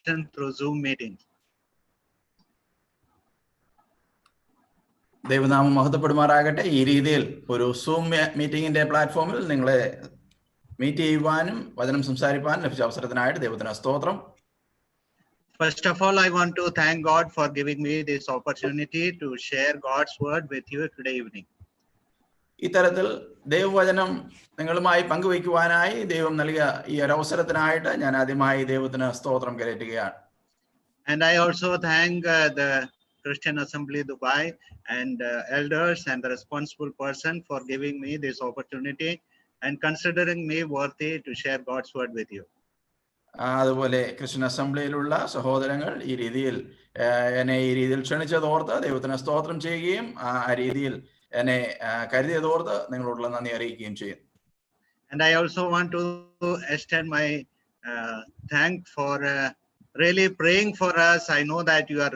through Zoom meetings. ദൈവനാമം മഹത്വപ്പെടുമാറാകട്ടെ. ഈ രീതിയിൽ ഒരു സൂം മീറ്റിംഗിന്റെ പ്ലാറ്റ്ഫോമിൽ നിങ്ങളെ മീറ്റ് ചെയ്യുവാനും വചനം സംസാരിപ്പാനും ലഭിച്ച അവസരത്തിനായിട്ട് ദൈവത്തിന് സ്തോത്രം. First of all, I want to thank God for giving me this opportunity to share God's word with you today evening. ഇത്തരത്തിൽ ദൈവവചനം നിങ്ങളുമായി പങ്കുവയ്ക്കുവാനായി ദൈവം നൽകിയ ഈ ഒരു അവസരത്തിനായിട്ട് ഞാൻ ആദ്യമായി ദൈവത്തിന് സ്തോത്രം കരയറ്റുകയാണ്. And I also thank the Christian Assembly Dubai and elders and the responsible person for giving me this opportunity and considering me worthy to share God's word with you. അതുപോലെ ക്രിസ്ത്യൻ അസംബ്ലിയിലുള്ള സഹോദരങ്ങൾ ഈ രീതിയിൽ എന്നെ ഈ രീതിയിൽ ക്ഷണിച്ചതോർത്ത് ദൈവത്തിന് സ്തോത്രം ചെയ്യുകയും ആ രീതിയിൽ എന്നെ കരുതിയതോർത്ത് നിങ്ങളോടുള്ള നന്ദി അറിയിക്കുകയും ചെയ്യുന്നു. And I also want to extend my thank for really praying for us. I know that you are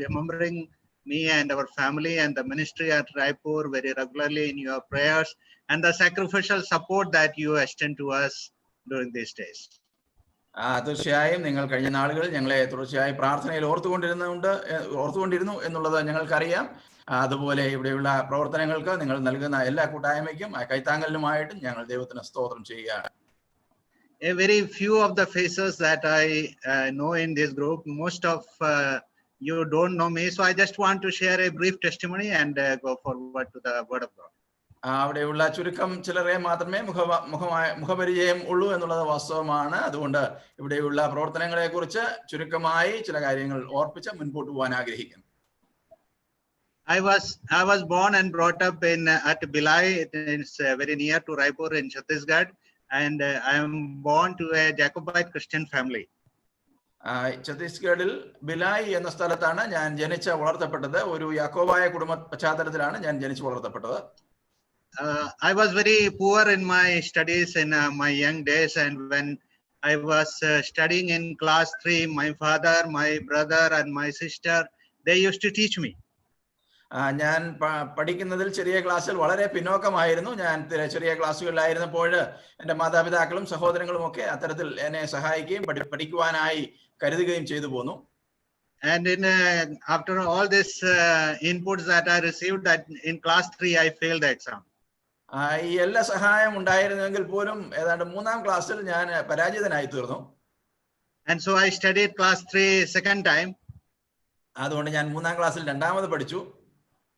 remembering me and our family and the ministry at Raipur very regularly in your prayers and the sacrificial support that you extend to us during these days. തീർച്ചയായും നിങ്ങൾ കഴിഞ്ഞ നാളുകളിൽ ഞങ്ങളെ തുടർച്ചയായി പ്രാർത്ഥനയിൽ ഓർത്തുകൊണ്ടിരുന്നു എന്നുള്ളത് ഞങ്ങൾക്കറിയാം. അതുപോലെ ഇവിടെയുള്ള പ്രവർത്തനങ്ങൾക്ക് നിങ്ങൾ നൽകുന്ന എല്ലാ കൂട്ടായ്മയ്ക്കും കൈത്താങ്കലിനുമായിട്ടും ഞങ്ങൾ ദൈവത്തിന് സ്തോത്രം ചെയ്യുകയാണ്. A very few of the faces that I know in this group, most of you don't know me, so I just want to share a brief testimony and go forward to the word of God. അവിടെയുള്ള ചുരുക്കം ചിലരെ മാത്രമേ മുഖപരിചയം ഉള്ളൂ എന്നുള്ളത് വാസ്തവമാണ്. അതുകൊണ്ട് ഇവിടെയുള്ള പ്രവർത്തനങ്ങളെ കുറിച്ച് ചുരുക്കമായി ചില കാര്യങ്ങൾ ഓർപ്പിച്ച് മുൻപോട്ട് പോകാൻ ആഗ്രഹിക്കുന്നു. I was born and brought up at Bilai. It's very near to Raipur in Chhattisgarh, and I am born to a Jacobite Christian family. ഛത്തീസ്ഗഡിൽ ബിലായ് എന്ന സ്ഥലത്താണ് ഞാൻ വളർത്തപ്പെട്ടത്. ഒരു യാക്കോബായ കുടുംബ പശ്ചാത്തലത്തിലാണ് ഞാൻ വളർത്തപ്പെട്ടത്. I was very poor in my studies in my young days, and when I was studying in class 3, my father, my brother, and my sister, they used to teach me. ഞാൻ പഠിക്കുന്നതിൽ ചെറിയ ക്ലാസ്സിൽ വളരെ പിന്നോക്കമായിരുന്നു. ഞാൻ ചെറിയ ക്ലാസ്സുകളിലായിരുന്നപ്പോൾ എൻ്റെ മാതാപിതാക്കളും സഹോദരങ്ങളും ഒക്കെ അത്തരത്തിൽ എന്നെ സഹായിക്കുകയും പഠിക്കുവാനായി കരുതുകയും ചെയ്തു പോന്നു. And after all this inputs that I received, that in class 3 I failed the exam. ഈ എല്ലാ സഹായം ഉണ്ടായിരുന്നെങ്കിൽ പോലും ഏതാണ്ട് 3ാം ക്ലാസ്സിൽ ഞാൻ പരാജിതനായി തീർന്നു. And so I studied class 3 second time. അതുകൊണ്ട് ഞാൻ 3ാം ക്ലാസ്സിൽ രണ്ടാമത് പഠിച്ചു.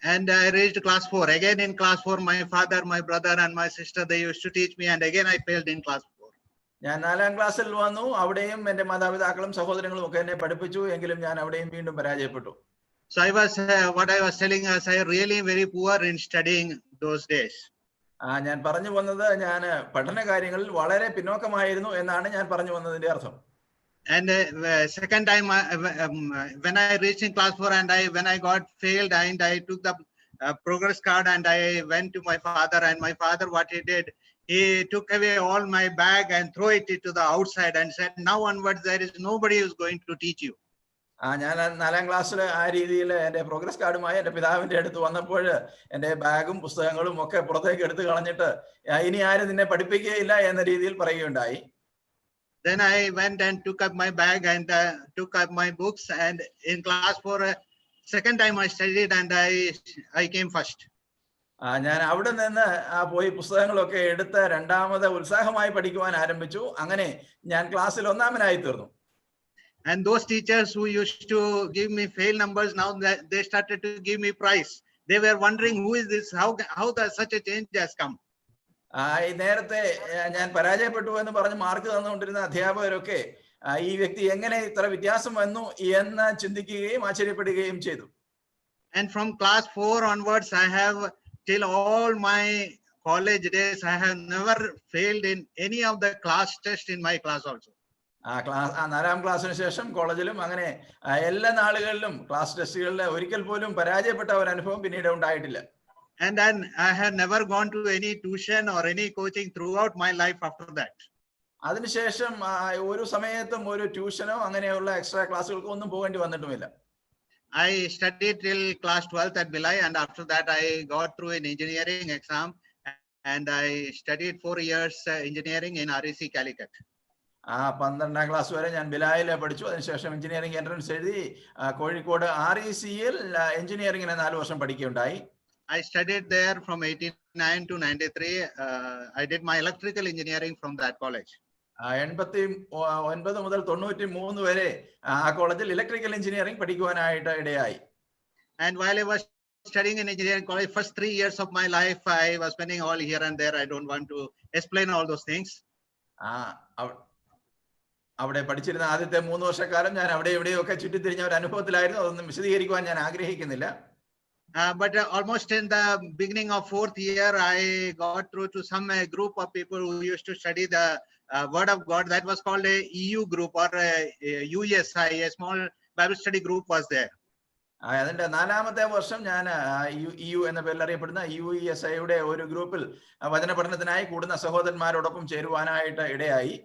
And I reached class 4. Again in class 4, my father, my brother, and my sister, they used to teach me, and again I failed in class 4. ഞാൻ 4ാം ക്ലാസ്സിൽ വന്നു. അവിടെയും എൻ്റെ മാതാപിതാക്കളും സഹോദരങ്ങളും ഒക്കെ എന്നെ പഠിപ്പിച്ചു. എങ്കിലും ഞാൻ അവിടെയും വീണ്ടും പരാജയപ്പെട്ടു. So I was what I was telling us, I really very poor in studying those days. ഞാൻ പറഞ്ഞു വന്നത് ഞാൻ പഠന കാര്യങ്ങളിൽ വളരെ പിന്നോക്കമായിരുന്നു എന്നാണ് ഞാൻ പറഞ്ഞു വന്നതിന്റെ അർത്ഥം. And second time when I reached in class 4 and when I got failed, and I took the progress card and I went to my father, and my father, what he did, he took away all my bag and threw it to the outside and said, now onwards there is nobody who is going to teach you. ഞാൻ 4ാം ക്ലാസ്സിൽ ആ രീതിയിൽ എൻ്റെ progress കാർഡുമായി എൻ്റെ പിതാവിന്റെ അടുത്ത് വന്നപ്പോൾ എൻ്റെ ബാഗും പുസ്തകങ്ങളും ഒക്കെ പുറത്തേക്ക് എടുത്തു കളഞ്ഞിട്ട് ഇനി ആരും നിന്നെ പഠിപ്പിക്കുകയില്ല എന്ന രീതിയിൽ പറയുകയുണ്ടായി. Then I went and took up my bag and took up my books, and in class 4 second time I studied and I came first. ഞാൻ അവിടെ നിന്ന് പോയി പുസ്തകങ്ങളൊക്കെ എടുത്ത് രണ്ടാമത് ഉത്സാഹമായി പഠിക്കുവാൻ ആരംഭിച്ചു. അങ്ങനെ ഞാൻ ക്ലാസ്സിൽ ഒന്നാമനായി തീർന്നു. And those teachers who used to give me fail numbers, now they started to give me prize. They were wondering, who is this? How such a change has come? നേരത്തെ ഞാൻ പരാജയപ്പെട്ടു എന്ന് പറഞ്ഞ് മാർക്ക് തന്നുകൊണ്ടിരുന്ന അധ്യാപകരൊക്കെ ഈ വ്യക്തി എങ്ങനെ ഇത്ര വ്യത്യാസം വന്നു എന്ന് ചിന്തിക്കുകയും ആശ്ചര്യപ്പെടുകയും ചെയ്തു. And from class 4 onwards, I have till all my college days, I have never failed in any of the class tests in my class also. 4ാം ക്ലാസ്സിന് ശേഷം കോളേജിലും അങ്ങനെ എല്ലാ നാളുകളിലും ക്ലാസ് ടെസ്റ്റുകളിൽ ഒരിക്കൽ പോലും പരാജയപ്പെട്ട ഒരു അനുഭവം പിന്നീട് ഉണ്ടായിട്ടില്ല. And then I have never gone to any tuition or any coaching throughout my life after that. അതിനുശേഷം ഒരു സമയത്തും ഒരു ട്യൂഷനോ അങ്ങനെയുള്ള എക്സ്ട്രാ ക്ലാസ്സുകൾക്കോ ഒന്നും പോകേണ്ടി വന്നിട്ടുമില്ല. I studied till class 12th at Bilai, and after that I got through an engineering exam, and I studied 4 years engineering in REC Calicut. 12ാം class വരെ ഞാൻ ബിലായിൽ പഠിച്ചു. അതിനുശേഷം എഞ്ചിനീയറിംഗ് എൻട്രൻസ് എഴുതി കോഴിക്കോട് RECയിൽ എഞ്ചിനീയറിംഗിന് 4 വർഷം പഠിക്കുകയുണ്ടായി. I studied there from 89 to 93. I did my electrical engineering from that college. 89 മുതൽ 93 വരെ ആ കോളേജിൽ ഇലക്ട്രിക്കൽ എഞ്ചിനീയറിംഗ് പഠിക്കുവാനായിട്ട് ഇടയായി. And while I was studying in engineering college, first 3 years of my life, I was spending all here and there. I don't want to explain all those things. അവിടെ പഠിച്ചിരുന്ന ആദ്യത്തെ 3 വർഷക്കാലം ഞാൻ അവിടെ ഇവിടെയൊക്കെ ചുറ്റിത്തിരിഞ്ഞ ഒരു അനുഭവത്തിലായിരുന്നു. അതൊന്നും വിശദീകരിക്കുവാൻ ഞാൻ ആഗ്രഹിക്കുന്നില്ല. But almost in the beginning of 4th year, I got through to some group of people who used to study the Word of God. That was called a EU group or a UESI, a small Bible study group was there. അതിന്റെ 4ാമത്തെ വർഷം ഞാൻ EU എന്ന പേരിൽ അറിയപ്പെടുന്ന UESIയുടെ ഒരു ഗ്രൂപ്പിൽ വചന പഠനത്തിനായി കൂടുന്ന സഹോദരന്മാരോടൊപ്പം ചേരുവാനായിട്ട് ഇടയായി.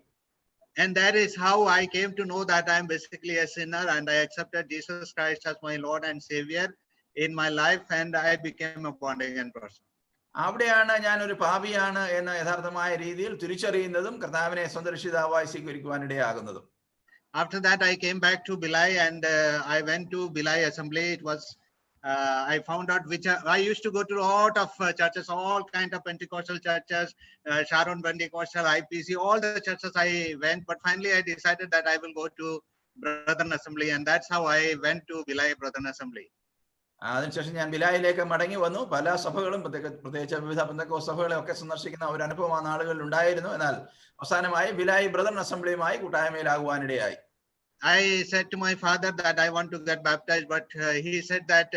And that is how I came to know that I am basically a sinner, and I accepted Jesus Christ as my Lord and Savior in my life, and I became a born again person. അവിടെയാണ് ഞാൻ ഒരു പാപിയാണ് എന്ന യഥാർത്ഥമായ രീതിയിൽ തിരിച്ചറിയുന്നതും കർത്താവിനെ സ്വന്തം രക്ഷിതാവായി സ്വീകരിക്കുവാനിടയാകുന്നതും. After that, I came back to Bilai, and I went to Bilai Assembly. It was I found out which I used to go to a lot of churches, all kind of Pentecostal churches, Sharon Pentecostal, IPC, all the churches I went. But finally, I decided that I will go to Brethren Assembly, and that's how I went to Bilai Brethren Assembly. അതിനുശേഷം ഞാൻ ബിലായിലേക്ക് മടങ്ങി വന്നു. പല സഭകളും പ്രത്യേകിച്ച് വിവിധ പെന്തക്കോസ്ത് സഭകളെയൊക്കെ സന്ദർശിക്കുന്ന ഒരു അനുഭവം ആ നാളുകളിൽ ഉണ്ടായിരുന്നു. എന്നാൽ അവസാനമായി ബിലായി ബ്രദർ അസംബ്ലിയുമായി കൂട്ടായ്മയിലാകുവാനിടയായി. I said to my father that I want to get baptized, but he said that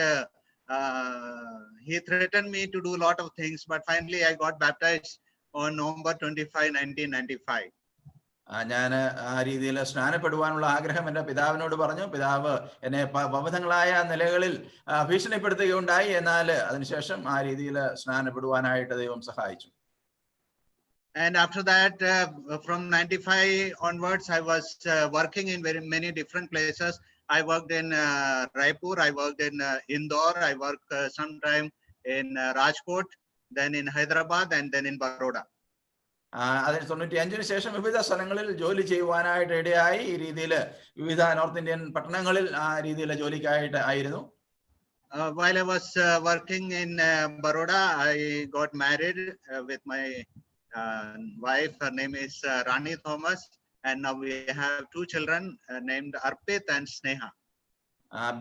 he threatened me to do a lot of things. But finally, I got baptized on November 25, 1995. ഞാൻ ആ രീതിയിൽ സ്നാനപ്പെടുവാനുള്ള ആഗ്രഹം എൻ്റെ പിതാവിനോട് പറഞ്ഞു. പിതാവ് എന്നെ വിവിധങ്ങളായ നിലകളിൽ ഭീഷണിപ്പെടുത്തുകയുണ്ടായി. എന്നാൽ അതിനുശേഷം ആ രീതിയിൽ സ്നാനപ്പെടുവാനായിട്ട് ദൈവം സഹായിച്ചു. And after that, from 95 onwards, I was working in very many different places. I worked in Raipur, I worked in Indore, I worked sometime in Rajkot, then in Hyderabad, and then in Baroda. 95 ശേഷം വിവിധ സ്ഥലങ്ങളിൽ ജോലി ചെയ്യുവാനായിട്ട് ഇടയായി. ഈ രീതിയിൽ വിവിധ north Indian പട്ടണങ്ങളിൽ ആ രീതിയിലെ ജോലിക്കായിട്ട് ആയിരുന്നു. While I was working in Baroda, I got married with my wife. Her name is Rani Thomas, and now we have 2 children named Arpit and Sneha.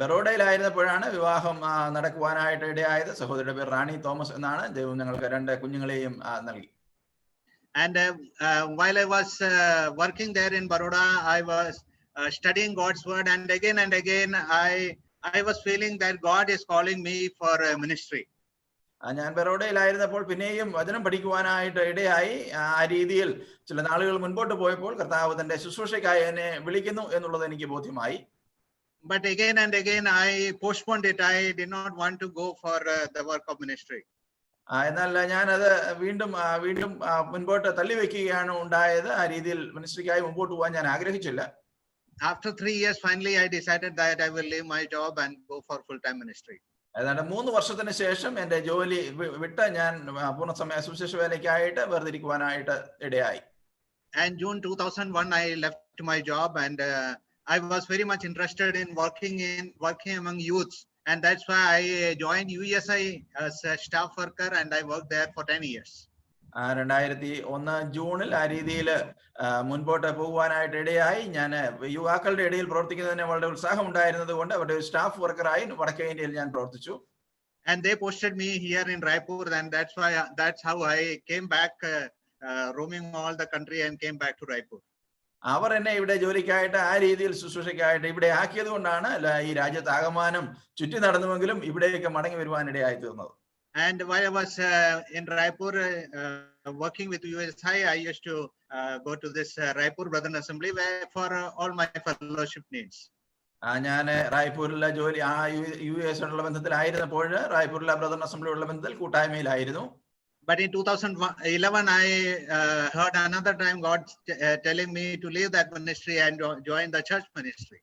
ബറോഡയിലായിരുന്നപ്പോഴാണ് വിവാഹം നടക്കുവാനായിട്ട് ഇടയായത്. സഹോദരിയുടെ പേര് റാണി തോമസ് എന്നാണ്. ദൈവം ഞങ്ങൾക്ക് 2 കുഞ്ഞുങ്ങളെയും നൽകി. And while I was working there in Baroda, I was studying God's word, and again I was feeling that God is calling me for ministry. ഞാൻ ബറോഡയിലായിരുന്നപ്പോൾ പിന്നെയും വചനം പഠിക്കുവാനായിട്ട് ഇടയായി. ആ രീതിയിൽ ചില നാളുകൾ മുൻപോട്ട് പോയപ്പോൾ കർത്താവ് തന്റെ ശുശ്രൂഷയ്ക്കായി എന്നെ വിളിക്കുന്നു എന്നുള്ളത് എനിക്ക് ബോധ്യമായി. But again and again I postponed it. I did not want to go for the work of ministry. എന്നാൽ ഞാനത് വീണ്ടും മുൻപോട്ട് തള്ളിവെക്കുകയാണ് ഉണ്ടായത്. ആ രീതിയിൽ മിനിസ്ട്രിക്കായി മുമ്പോട്ട് പോകാൻ ഞാൻ ആഗ്രഹിച്ചില്ല. After 3 years, finally I decided that I will leave my job and go for full-time ministry. ഏതാണ്ട് 3 വർഷത്തിന് ശേഷം എന്റെ ജോലി വിട്ട് ഞാൻ പൂർണ്ണസമയ സുവിശേഷ വേലയ്ക്കായിട്ട് വേർതിരിക്കുവാനായിട്ട് ഇടയായി. And June 2001 I left my job, and I was very much interested in working among youths, and that's why I joined UESI as a staff worker, and I worked there for 10 years. 2001 ജൂണിൽ ആ രീതിയിൽ മുൻപോട്ട് പോകുവാനായിട്ട് ഇടയായി. ഞാൻ യുവാക്കളുടെ ഇടയിൽ പ്രവർത്തിക്കുന്നതിന് വളരെ ഉത്സാഹം ഉണ്ടായിരുന്നത് കൊണ്ട് അവരുടെ ഒരു സ്റ്റാഫ് വർക്കറായി വടക്കേ ഇന്ത്യയിൽ ഞാൻ പ്രവർത്തിച്ചു. And they posted me here in Raipur, and that's how I came back, roaming all the country, and came back to Raipur. അവർ എന്നെ ഇവിടെ ജോലിക്കായിട്ട് ആ രീതിയിൽ ശുശ്രൂഷയ്ക്കായിട്ട് ഇവിടെ ആക്കിയത് കൊണ്ടാണ് ഈ രാജ്യത്ത് ആകമാനം ചുറ്റി നടന്നുവെങ്കിലും ഇവിടേക്ക് മടങ്ങി വരുവാനിടയായി തീർന്നത്. And while I was in Raipur working with USI, I used to go to this Raipur Brethren Assembly for all my fellowship needs. ഞാൻ റായ്പൂരിലെ ജോലി US ഉള്ള ബന്ധത്തിലായിരുന്നപ്പോൾ റായ്പൂരിലെ ബ്രദർ അസംബ്ലിയുള്ള ബന്ധത്തിൽ കൂട്ടായ്മയിലായിരുന്നു. But in 2011, I heard another time God telling me to leave that ministry and join the church ministry.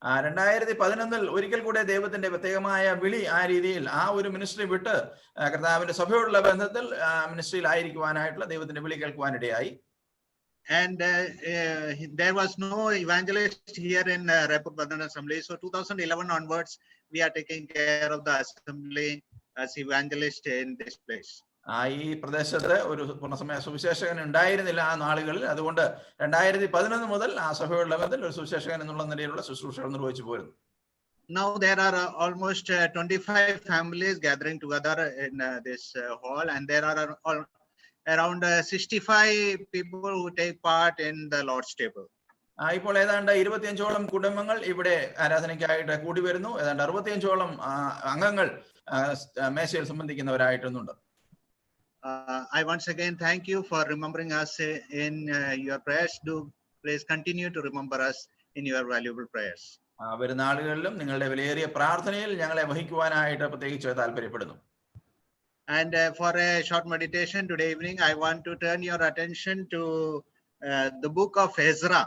2011 ഒരിക്കൽ കൂടെ ദൈവത്തിന്റെ പ്രത്യേകമായ വിളി ആ രീതിയിൽ ആ ഒരു മിനിസ്ട്രി വിട്ട് കർത്താവിന്റെ സഭയോടുള്ള ബന്ധത്തിൽ മിനിസ്ട്രിയിൽ ആയിരിക്കുവാനായിട്ടുള്ള ദൈവത്തിന്റെ വിളി കേൾക്കുവാനിടയായി. And there was no evangelist here in Raipur Bandhan Assembly. So 2011 onwards, we are taking care of the assembly as evangelist in this place. ഈ പ്രദേശത്ത് ഒരു പൂർണ്ണസമയ സുവിശേഷകൻ ഉണ്ടായിരുന്നില്ല ആ നാളുകളിൽ. അതുകൊണ്ട് 2011 മുതൽ ആ സഭയുടെ ബന്ധത്തിൽ ഒരു സുവിശേഷകൻ എന്നുള്ള നിലയിലുള്ള ശുശ്രൂഷകൾ നിർവഹിച്ചു പോരുന്നു. Now there are almost 25 families gathering together in this hall, and there are around 65 people who take part in the Lord's table. ഇപ്പോൾ ഏതാണ്ട് 25ഓളം കുടുംബങ്ങൾ ഇവിടെ ആരാധനയ്ക്കായിട്ട് കൂടി വരുന്നു. ഏതാണ്ട് 65ഓളം അംഗങ്ങൾ മേശയിൽ സംബന്ധിക്കുന്നവരായിട്ടുണ്ട്. I once again thank you for remembering us in your prayers. Do please continue to remember us in your valuable prayers. വരുന്ന ആളുകളിലും നിങ്ങളുടെ വിലയേറിയ പ്രാർത്ഥനയിൽ ഞങ്ങളെ വഹിക്കുവാനായിട്ട് പ്രത്യേകിച്ച് താല്പര്യപ്പെടുന്നു. And for a short meditation today evening, I want to turn your attention to the book of Ezra,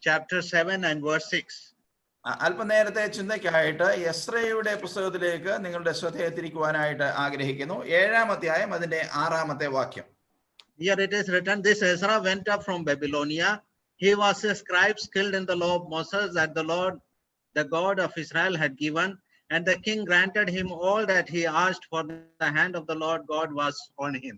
chapter 7 and verse 6. അല്പനേരത്തെ ചിന്തയ്ക്കായിട്ട് എസ്രയുടെ പുസ്തകത്തിലേക്ക് നിങ്ങളുടെ ശ്രദ്ധയെ തിരിക്കുവാനായിട്ട് ആഗ്രഹിക്കുന്നു. 7-ാം അധ്യായം അതിന്റെ 6-ാമത്തെ വാക്യം. Here it is written, this Ezra went up from Babylonia. He was a scribe skilled in the law of Moses that the Lord, the God of Israel, had given. And the king granted him all that he asked, for the hand of the Lord God was on him.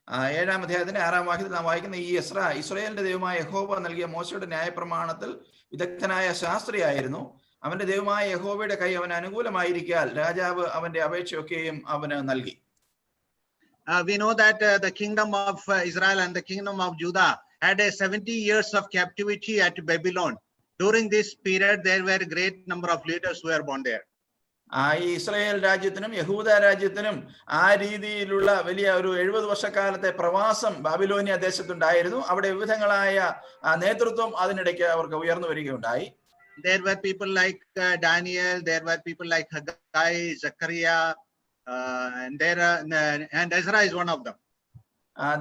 7-ാം അധ്യായത്തിന്റെ 6-ാം വാക്യത്തിൽ നാം വായിക്കുന്ന ഈ എസ്ര ഇസ്രായേലിന്റെ ദൈവമായ യഹോവ നൽകിയ മോശയുടെ ന്യായപ്രമാണത്തിൽ വിദഗ്ധനായ ശാസ്ത്രിയായിരുന്നു. അവന്റെ ദൈവമായ യഹോവയുടെ കൈ അവന് അനുകൂലമായിരിക്കാൻ രാജാവ് അവന്റെ അപേക്ഷയൊക്കെയും അവന് നൽകി. We know that the kingdom of Israel and the kingdom of Judah had a 70 years of captivity at Babylon. During this period, there were a great number of leaders who were born there. ഈ Israel രാജ്യത്തിനും യഹൂദ രാജ്യത്തിനും ആ രീതിയിലുള്ള വലിയ ഒരു 70 വർഷക്കാലത്തെ പ്രവാസം ബാബിലോനിയ ദേശത്തുണ്ടായിരുന്നു. അവിടെ വിവിധങ്ങളായ നേതൃത്വം അതിനിടയ്ക്ക് അവർക്ക് ഉയർന്നു വരികയുണ്ടായി. There were people like Daniel, there were people like Haggai, Zechariah, and Ezra is one of them.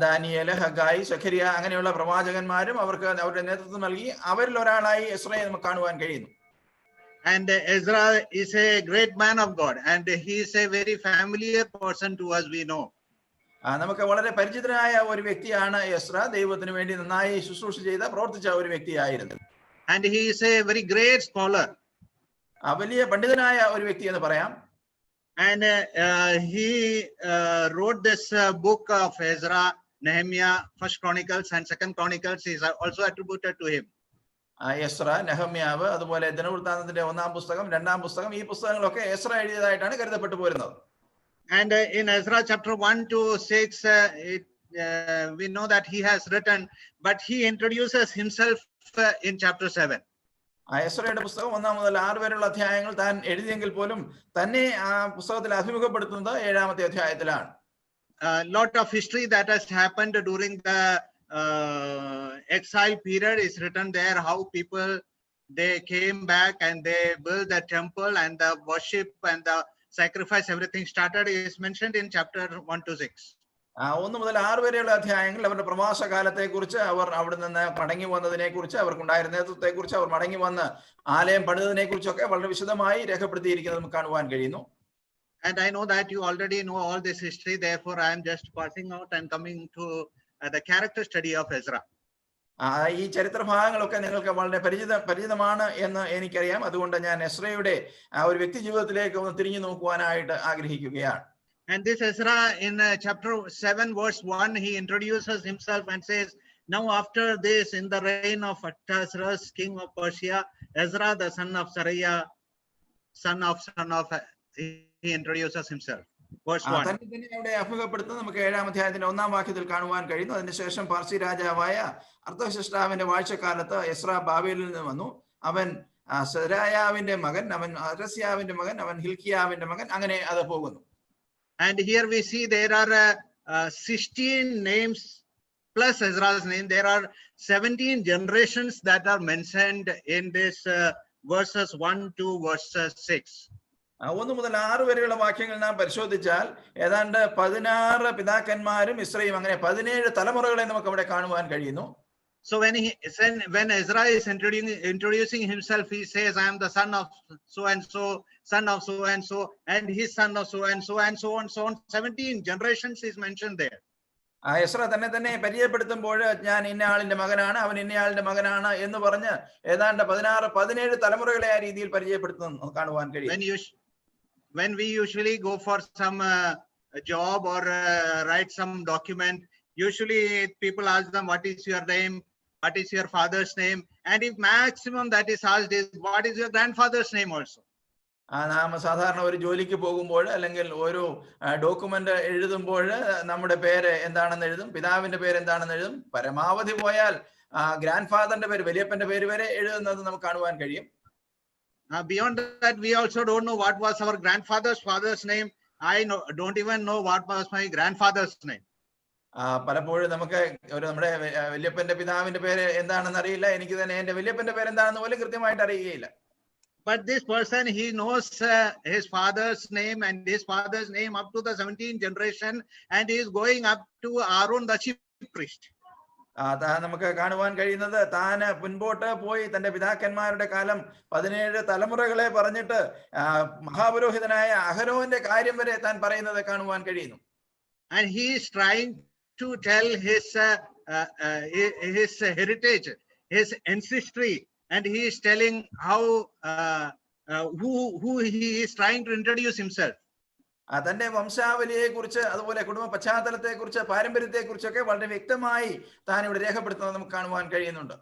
Daniel, Haggai, Zechariah അങ്ങനെയുള്ള പ്രവാചകന്മാരും അവർക്ക് അവരുടെ നേതൃത്വം നൽകി. അവരിൽ ഒരാളായി എസ്രയെ നമുക്ക് കാണുവാൻ കഴിയുന്നു. And Ezra is a great man of God, and he is a very familiar person to us, we know. നമുക്ക് വളരെ പരിചിതനായ ഒരു വ്യക്തിയാണ് എസ്ര. ദൈവത്തിന് വേണ്ടി നന്നായി ശുശ്രൂഷ ചെയ്ത പ്രവർത്തിച്ച ഒരു വ്യക്തിയായിരുന്നു. And he is a very great scholar. വലിയ പണ്ഡിതനായ ഒരു വ്യക്തി എന്ന് പറയാം. And he wrote this book of Ezra, Nehemiah, First Chronicles and Second Chronicles is also attributed to him. Ezra, നെഹമ്യാവ്, അതുപോലെ ദിനവൃത്താന്തത്തിന്റെ 1-ാം പുസ്തകം, 2-ാം പുസ്തകം, ഈ പുസ്തകങ്ങളൊക്കെ എസ്ര എഴുതിയതായിട്ടാണ് കരുതപ്പെട്ടു പോരുന്നത്. And in Ezra chapter 1 to 6, we know that he has written, but he introduces himself in chapter 7. എസ്രയുടെ പുസ്തകം 1 മുതൽ 6 വരെയുള്ള അധ്യായങ്ങൾ താൻ എഴുതിയെങ്കിൽ പോലും തന്നെ ആ പുസ്തകത്തിൽ അഭിമുഖപ്പെടുത്തുന്നത് 7-ാമത്തെ അധ്യായത്തിലാണ്. Lot of history that has happened during the exile period is written there. How people, they came back and they built the temple, and the worship and the sacrifice, everything started is mentioned in chapter 1 to 6. 1 മുതൽ 6 വരെയുള്ള അധ്യായങ്ങൾ അവരുടെ പ്രവാസ കാലത്തെ കുറിച്ച്, അവർ അവിടെ നിന്ന് മടങ്ങി വന്നതിനെ കുറിച്ച്, അവർക്കുണ്ടായിരുന്ന നേതൃത്വത്തെ കുറിച്ച്, അവർ മടങ്ങി വന്ന് ആലയം പണിതതിനെ കുറിച്ചൊക്കെ വളരെ വിശദമായി രേഖപ്പെടുത്തിയിരിക്കുന്നത് നമുക്ക് കാണുവാൻ കഴിയുന്നു. And I know that you already know all this history, therefore I am just passing out and coming to the character study of Ezra. ഈ ചരിത്ര ഭാഗങ്ങളൊക്കെ നിങ്ങൾക്ക് വളരെ പരിചിതമാണ് എന്ന് എനിക്കറിയാം. അതുകൊണ്ട് ഞാൻ എസ്രയുടെ ആ ഒരു വ്യക്തി ജീവിതത്തിലേക്ക് ഒന്ന് തിരിഞ്ഞു നോക്കുവാനായിട്ട് ആഗ്രഹിക്കുകയാണ്. And this Ezra in chapter 7 verse 1, he introduces himself and says, now after this, in the reign of Artaxerxes, king of Persia, Ezra the son of Sariah, son of he introduces himself. Verse 1. തന്നെ അവിടെ അഭിമുഖപ്പെടുത്തുന്നത് നമുക്ക് 7-ാം അധ്യായത്തിന്റെ 1-ാം വാക്യത്തിൽ കാണുവാൻ കഴിയുന്നു. അതിനുശേഷം പാർസി രാജാവായ അർത്തഹ്ശഷ്ടാവിന്റെ വാഴ്ചക്കാലത്ത് എസ്ര ബാബേലിൽ നിന്ന് വന്നു. അവൻ സെരായാവിന്റെ മകൻ, അവൻ അരസ്യാവിന്റെ മകൻ, അവൻ ഹിൽക്കിയാവിന്റെ മകൻ, അങ്ങനെ അത് പോകുന്നു. And here we see there are 16 names plus Ezra's name. There are 17 generations that are mentioned in this verses 1 to verses 6. 1 മുതൽ 6 വരെയുള്ള വാക്യങ്ങൾ നാം പരിശോധിച്ചാൽ ഏതാണ്ട് 16 പിതാക്കന്മാരും ഇസ്രയും, അങ്ങനെ 17 തലമുറകളെ നമുക്ക് അവിടെ കാണുവാൻ കഴിയുന്നു. So when Ezra is introducing himself, he says, I am the son of so and so, son of so and so, and his son of so and so, and so on, so on. 17 generations is mentioned there. Ezra തന്നെ പരിചയപ്പെടുത്തുമ്പോൾ ഞാൻ ഇന്നയാളിന്റെ മകനാണ്, അവൻ ഇന്നയാളിന്റെ മകനാണ് എന്ന് പറഞ്ഞ് ഏതാണ്ട് 16-17 തലമുറകളെ ആ രീതിയിൽ പരിചയപ്പെടുത്തുന്നു കാണുവാൻ കഴിയും. When we usually go for some job or write some document, usually people ask them, what is your name, what is your father's name, and if maximum that is asked is, what is your grandfather's name also. നാം സാധാരണ ഒരു ജോലിക്ക് പോകുമ്പോൾ അല്ലെങ്കിൽ ഒരു document എഴുതുമ്പോൾ നമ്മുടെ പേര് എന്താണെന്ന് എഴുതും, പിതാവിന്റെ പേര് എന്താണെന്ന് എഴുതും. പരമാവധി പോയാൽ ഗ്രാൻഡ് ഫാദറിന്റെ പേര്, വലിയപ്പന്റെ പേര് വരെ എഴുതുന്നത് നമുക്ക് കാണുവാൻ കഴിയും. Beyond that, we also don't know what was our father's name. I don't even know what was my grandfather's name. പലപ്പോഴും നമുക്ക് നമ്മുടെ വലിയപ്പന്റെ പിതാവിന്റെ പേര് എന്താണെന്ന് അറിയില്ല. എനിക്ക് തന്നെ എന്റെ വലിയപ്പന്റെ പേര് എന്താണെന്ന് പോലും കൃത്യമായിട്ട് അറിയുകയില്ല. But this person, he knows his father's name and his father's name up to the 17th generation, and he is going up to Aaron the chief priest. നമുക്ക് കാണുവാൻ കഴിയുന്നത് താൻ മുൻപോട്ട് പോയി തന്റെ പിതാക്കന്മാരുടെ കാലം 17 തലമുറകളെ പറഞ്ഞിട്ട് മഹാപുരോഹിതനായ അഹരോന്റെ കാര്യം വരെ താൻ പറയുന്നത് കാണുവാൻ കഴിയുന്നു. And he is trying to tell his heritage, his ancestry, and he is telling how who he is trying to introduce himself. തന്റെ വംശാവലിയെ കുറിച്ച്, അതുപോലെ കുടുംബ പശ്ചാത്തലത്തെ കുറിച്ച്, പാരമ്പര്യത്തെ കുറിച്ചൊക്കെ വളരെ വ്യക്തമായി താൻ ഇവിടെ രേഖപ്പെടുത്തുന്നത് നമുക്ക് കാണുവാൻ കഴിയുന്നുണ്ട്.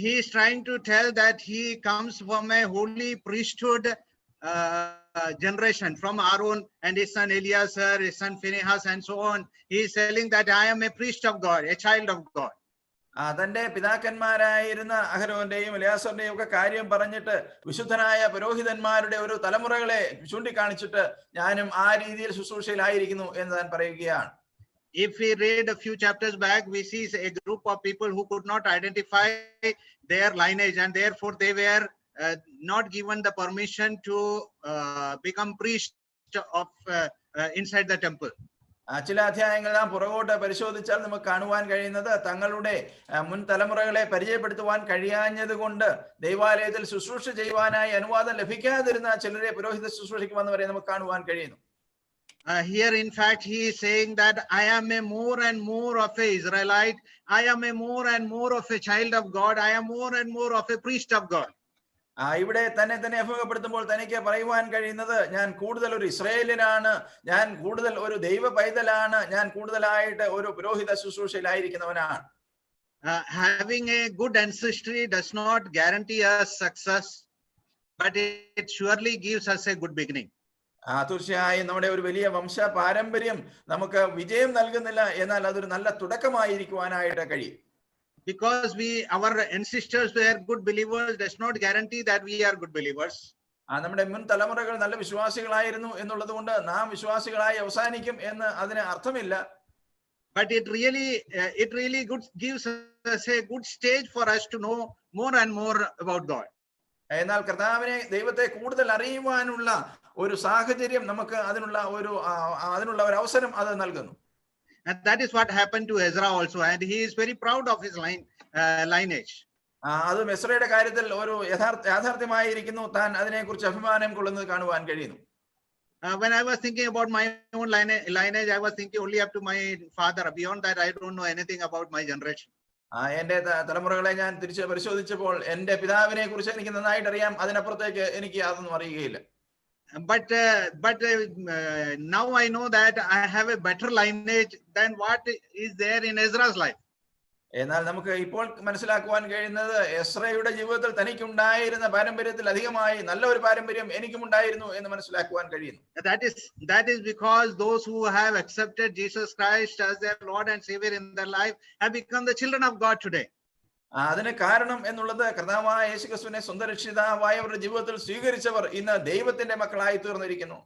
He is trying to tell that he comes from a holy priesthood generation, from Aaron and his son Eleazar, his son Phinehas, and so on. He is telling that I am a priest of God, a child of God. തന്റെ പിതാക്കന്മാരായിരുന്ന അഹരോന്റെയും എലിയാസറിന്റെയും ഒക്കെ കാര്യം പറഞ്ഞിട്ട് വിശുദ്ധനായ പുരോഹിതന്മാരുടെ ഒരു തലമുറകളെ ചൂണ്ടിക്കാണിച്ചിട്ട് ഞാനും ആ രീതിയിൽ ശുശ്രൂഷയിലായിരിക്കുന്നു എന്ന് താൻ പറയുകയാണ്. If we read a few chapters back, we see a group of people who could not identify their lineage, and therefore they were not given the permission to become priest of inside the temple. ചില അധ്യായങ്ങൾ നാം പുറകോട്ട് പരിശോധിച്ചാൽ നമുക്ക് കാണുവാൻ കഴിയുന്നത് തങ്ങളുടെ മുൻ തലമുറകളെ പരിചയപ്പെടുത്തുവാൻ കഴിയാഞ്ഞത് കൊണ്ട് ദൈവാലയത്തിൽ ശുശ്രൂഷ ചെയ്യുവാനായി അനുവാദം ലഭിക്കാതിരുന്ന ചിലരെ പുരോഹിത ശുശ്രൂഷയ്ക്ക് വന്നവരെ നമുക്ക് കാണുവാൻ കഴിയുന്നു. Here, in fact, he is saying that I am a more and more of a Israelite. I am a more and more of a child of God. I am more and more of a priest of God. ഇവിടെ തന്നെ അഭിമുഖപ്പെടുത്തുമ്പോൾ തനിക്ക് പറയുവാൻ കഴിയുന്നത് ഞാൻ കൂടുതൽ ഒരു ഇസ്രായേലിനാണ്, ഞാൻ കൂടുതൽ ഒരു ദൈവ പൈതലാണ്, ഞാൻ കൂടുതലായിട്ട് ഒരു പുരോഹിത ശുശ്രൂഷയിലായിരിക്കുന്നവനാണ്. Having a good ancestry does not guarantee us success, but it surely gives us a good beginning. തീർച്ചയായും നമ്മുടെ ഒരു വലിയ വംശ പാരമ്പര്യം നമുക്ക് വിജയം നൽകുന്നില്ല, എന്നാൽ അതൊരു നല്ല തുടക്കമായിരിക്കുവാനായിട്ട് കഴിയും. Because our ancestors were good believers does not guarantee that we are good believers. നമ്മുടെ മുൻ തലമുറകൾ നല്ല വിശ്വാസികളായിരുന്നു എന്നുള്ളത് കൊണ്ട് നാം വിശ്വാസികളായി അവസാനിക്കും എന്ന് അതിന് അർത്ഥമില്ല. But it really gives us a good stage for us to know more and more about God. എന്നാൽ കർത്താവിനെ, ദൈവത്തെ കൂടുതൽ അറിയുവാനുള്ള ഒരു സാഹചര്യം നമുക്ക് അതിനുള്ള ഒരു അവസരം അത് നൽകുന്നു. And that is what happened to Ezra also, and he is very proud of his lineage. അതും എസ്രയുടെ കാര്യത്തിൽ ഒരു യാഥാർത്ഥ്യമായിരിക്കുന്നു. താൻ അതിനെക്കുറിച്ച് അഭിമാനം കൊള്ളുന്നത് കാണുവാൻ കഴിയുന്നു. When I was thinking about my own lineage, I was thinking only up to my father. Beyond that, I don't know anything about my generation. എന്റെ തലമുറകളെ ഞാൻ തിരിച്ച് പരിശോധിച്ചപ്പോൾ എന്റെ പിതാവിനെ കുറിച്ച് എനിക്ക് നന്നായിട്ട് അറിയാം, അതിനപ്പുറത്തേക്ക് എനിക്ക് അതൊന്നും അറിയുകയില്ല. But now I know that I have a better lineage than what is there in Ezra's life. എന്നാൽ നമുക്ക് ഇപ്പോൾ മനസ്സിലാക്കുവാൻ കഴിയുന്നത് എസ്രയുടെ ജീവിതത്തിൽ തനിക്കുണ്ടായിരുന്ന പാരമ്പര്യത്തിൽ അധികമായി നല്ല ഒരു പാരമ്പര്യം എനിക്കും ഉണ്ടായിരുന്നു എന്ന് മനസ്സിലാക്കുവാൻ കഴിയുന്നു. That is because those who have accepted Jesus Christ as their Lord and Savior in their life have become the children of God today. അതിന് കാരണം എന്നുള്ളത് കർത്താവായ യേശുക്രിസ്തുവിനെ സ്വന്തം രക്ഷിതാവായി അവരുടെ ജീവിതത്തിൽ സ്വീകരിച്ചവർ ഇന്ന് ദൈവത്തിന്റെ മക്കളായി തീർന്നിരിക്കുന്നു.